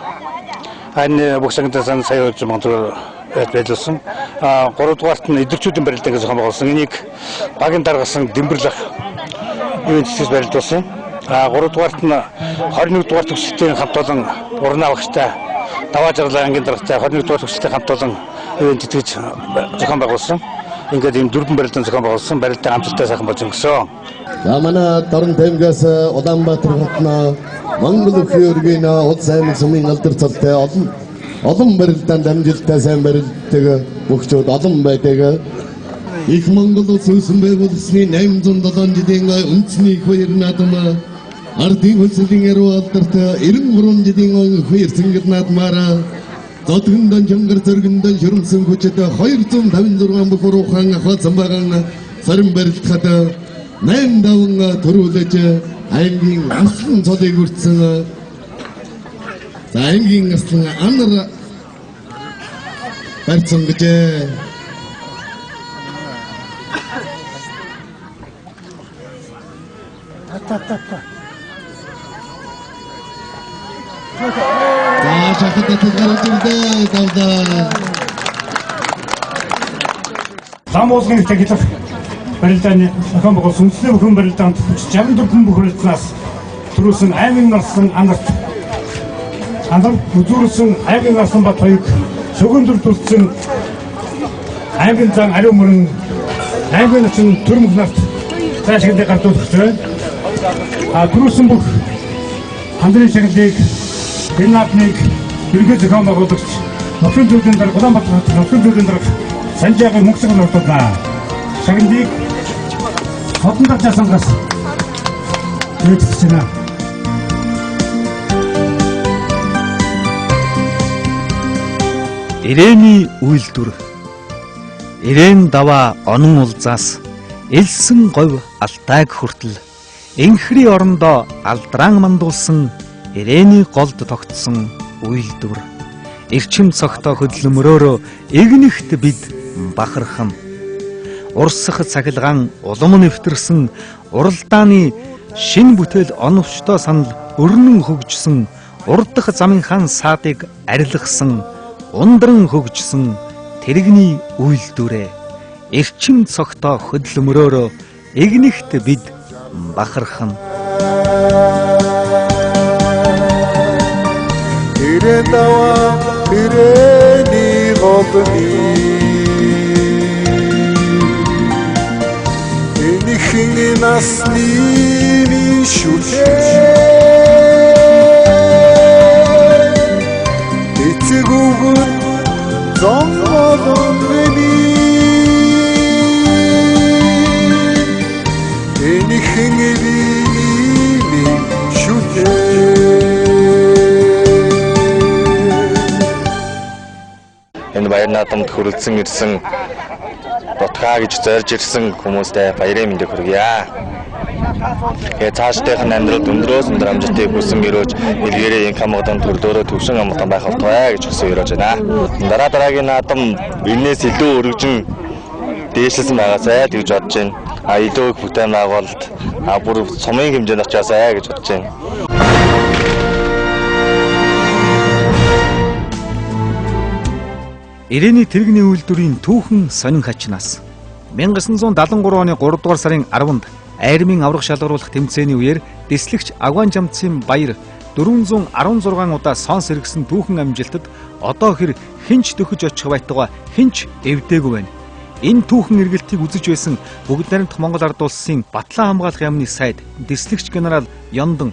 энэ боксангтасан сая 200,000 төгрөг байлуулсан. 3 дугаарт нь эдгэрчүүдийн барилдааг зохион байгуулсан. Энийг багийн даргасан Дэмбэрлэх ивент цэцгээс барилдуулсан. 3 дугаарт нь 21 дугаар төгсөлтийн хамт олон уран авагчтай даваа жаргалын ангийн даргатай 21 дугаар төгсөлтийн хамт олон ивент цэцгэж зохион байгуулсан. Ингээд ийм 4 барилдаан зохион байгуулсан. Барилдаан амжилттай сайхан болж өнгөрсөн. За манай Дорн таймгаас Улаанбаатар хотно Монгол өхөөргийн улс аймаг сумын алдар цалтай олон барилдаанд амжилттай сайн барилддаг бүгчүүд олон байдаг. Их Монгол улс үүсгэн байгуулсны 807 жилийн үндэсний их баяр наадам ардын хөлсөлийн яруу алдарт 93 жилийн их баяр цэнгэл наадмаараа Зодгондан жангар зөргөндөн шөрмсөн хүчтэй 256 бүх ухаан ахаасан байгаа сарин барилдахад 8 даван төрүүлж аймгийн амслан цолыг үрдсэн За аймгийн наслан анар барьсан гэж Зам уулгын тагилах барилдааны охин богоос үндэсний бүхэн барилдаанд 64 бүхэлдснаас төрүүлсэн аймгийн нарсан анарт үзүүлсэн аймгийн нарсан бат хоёрыг шөгөндөр тулцсан аймгийн зан ариун мөрөн аймгийн начин төрмөх нарт цаашгиндээ гардуулж байна. Төрүүлсэн бүх хандрын шагналыг гэнапник ерөнхий зохион байгуулагч Нутгийн зөвлөлийн дарга Улаанбаатар хотын Нутгийн зөвлөлийн дарга Санжаагийн мөнгөсгөн нурдуулнаа. Шагналыг хотон даржаасангаас нээчихсэн. Ирээний үйлдвэр. Ирээн даваа онон улзаас элсэн говь алтайг хүртэл энхри орондоо алдраан мандуулсан ирээний голд тогтсон үйлдвэр. Эрчим цогтой хөдөлмөрөөрөө игнихт бид бахархан. Урсах цахилгаан улам нэвтэрсэн уралдааны шин бүтээл оновчтой санал өрнөн хөгжсөн урдах замын хан саадыг арилгасан ундран хөгжсөн тэрэгний үйлдвэрээ эрчим цогтой хөдөлмөрөөрөө игнихт бид бахархан. Ирэн даваа ирээний голдны энийхний насны шүлээ эцэг үгэн зон болон энийхний вины шүлээ. Энэ баяр наадамд хүрэлцэн ирсэн Дутгаа гэж зорж ирсэн хүмүүстээ баярын мэндийг хүргье. Цаашдынх нь амьдралд өндрөөс өндөр амжилтыг хүсэн өрөөж илгээрээ инх хамгаалалтын төрлөөрөө төвшин амгалан байх болтугай гэж хүсэн өрөөж байна. Дараагийн наадам энээс илүү өргөжин дээшлсэн байгаасай гэж бодож байна. Илүү их бүтээн байгуулалт бүр сумын хэмжээнд очиасай гэж бодож байна. Ирээний тэрэгний үйлдвэрийн түүхэн сонин хачнаас 1973 оны 3 дугаар сарын 10-нд Айрмын аврах шалгаруулах тэмцээний үеэр дэслэгч Агван Жамцын баяр 416 удаа сонс эргэсэн түүхэн амжилтад одоо хэр хинч дөхөж очих байтугай хинч эвдээгүй байна. Энэ түүхэн эргэлтийг үзэж байсан Бүгд найрамдах Монгол Ард улсын Батлан хамгаалах яамны сайд дэслэгч генерал Ёндон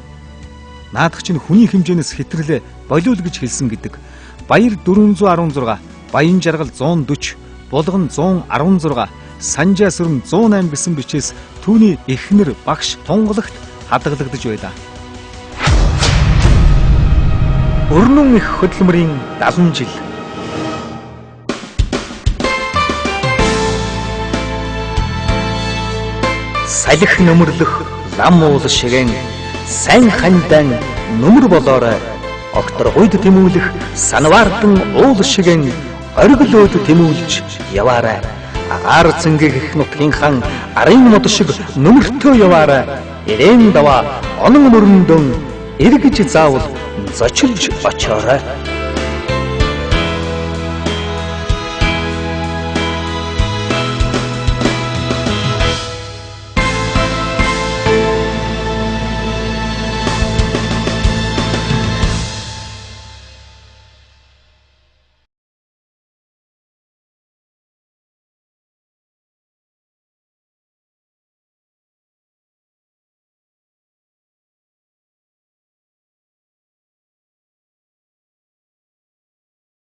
наадах чинь хүний хэмжээнээс хэтрэлээ болиул гэж хэлсэн гэдэг. Баяр 416, Баян жаргал 140, Булган 116, Санжаа сүрэн 108 гэсэн бичээс түүний эхнэр багш Тунгалагт хадгалагдаж байлаа. Өрнөн их хөдөлмөрийн 70 жил. Салхи нөмрлөх лам уул шигэн сайн хандан нөмөр болоорой. Октор гуйд тэмүүлэх санваардан уул шигэн оргилөөд тэмүүлж яваарай. Агаар цэнгэг их нутгийн хан арын мод шиг нөмөртөө яваарай. Ирээн даваа онон мөрөндөн эргэж заавал зочилж очоорой.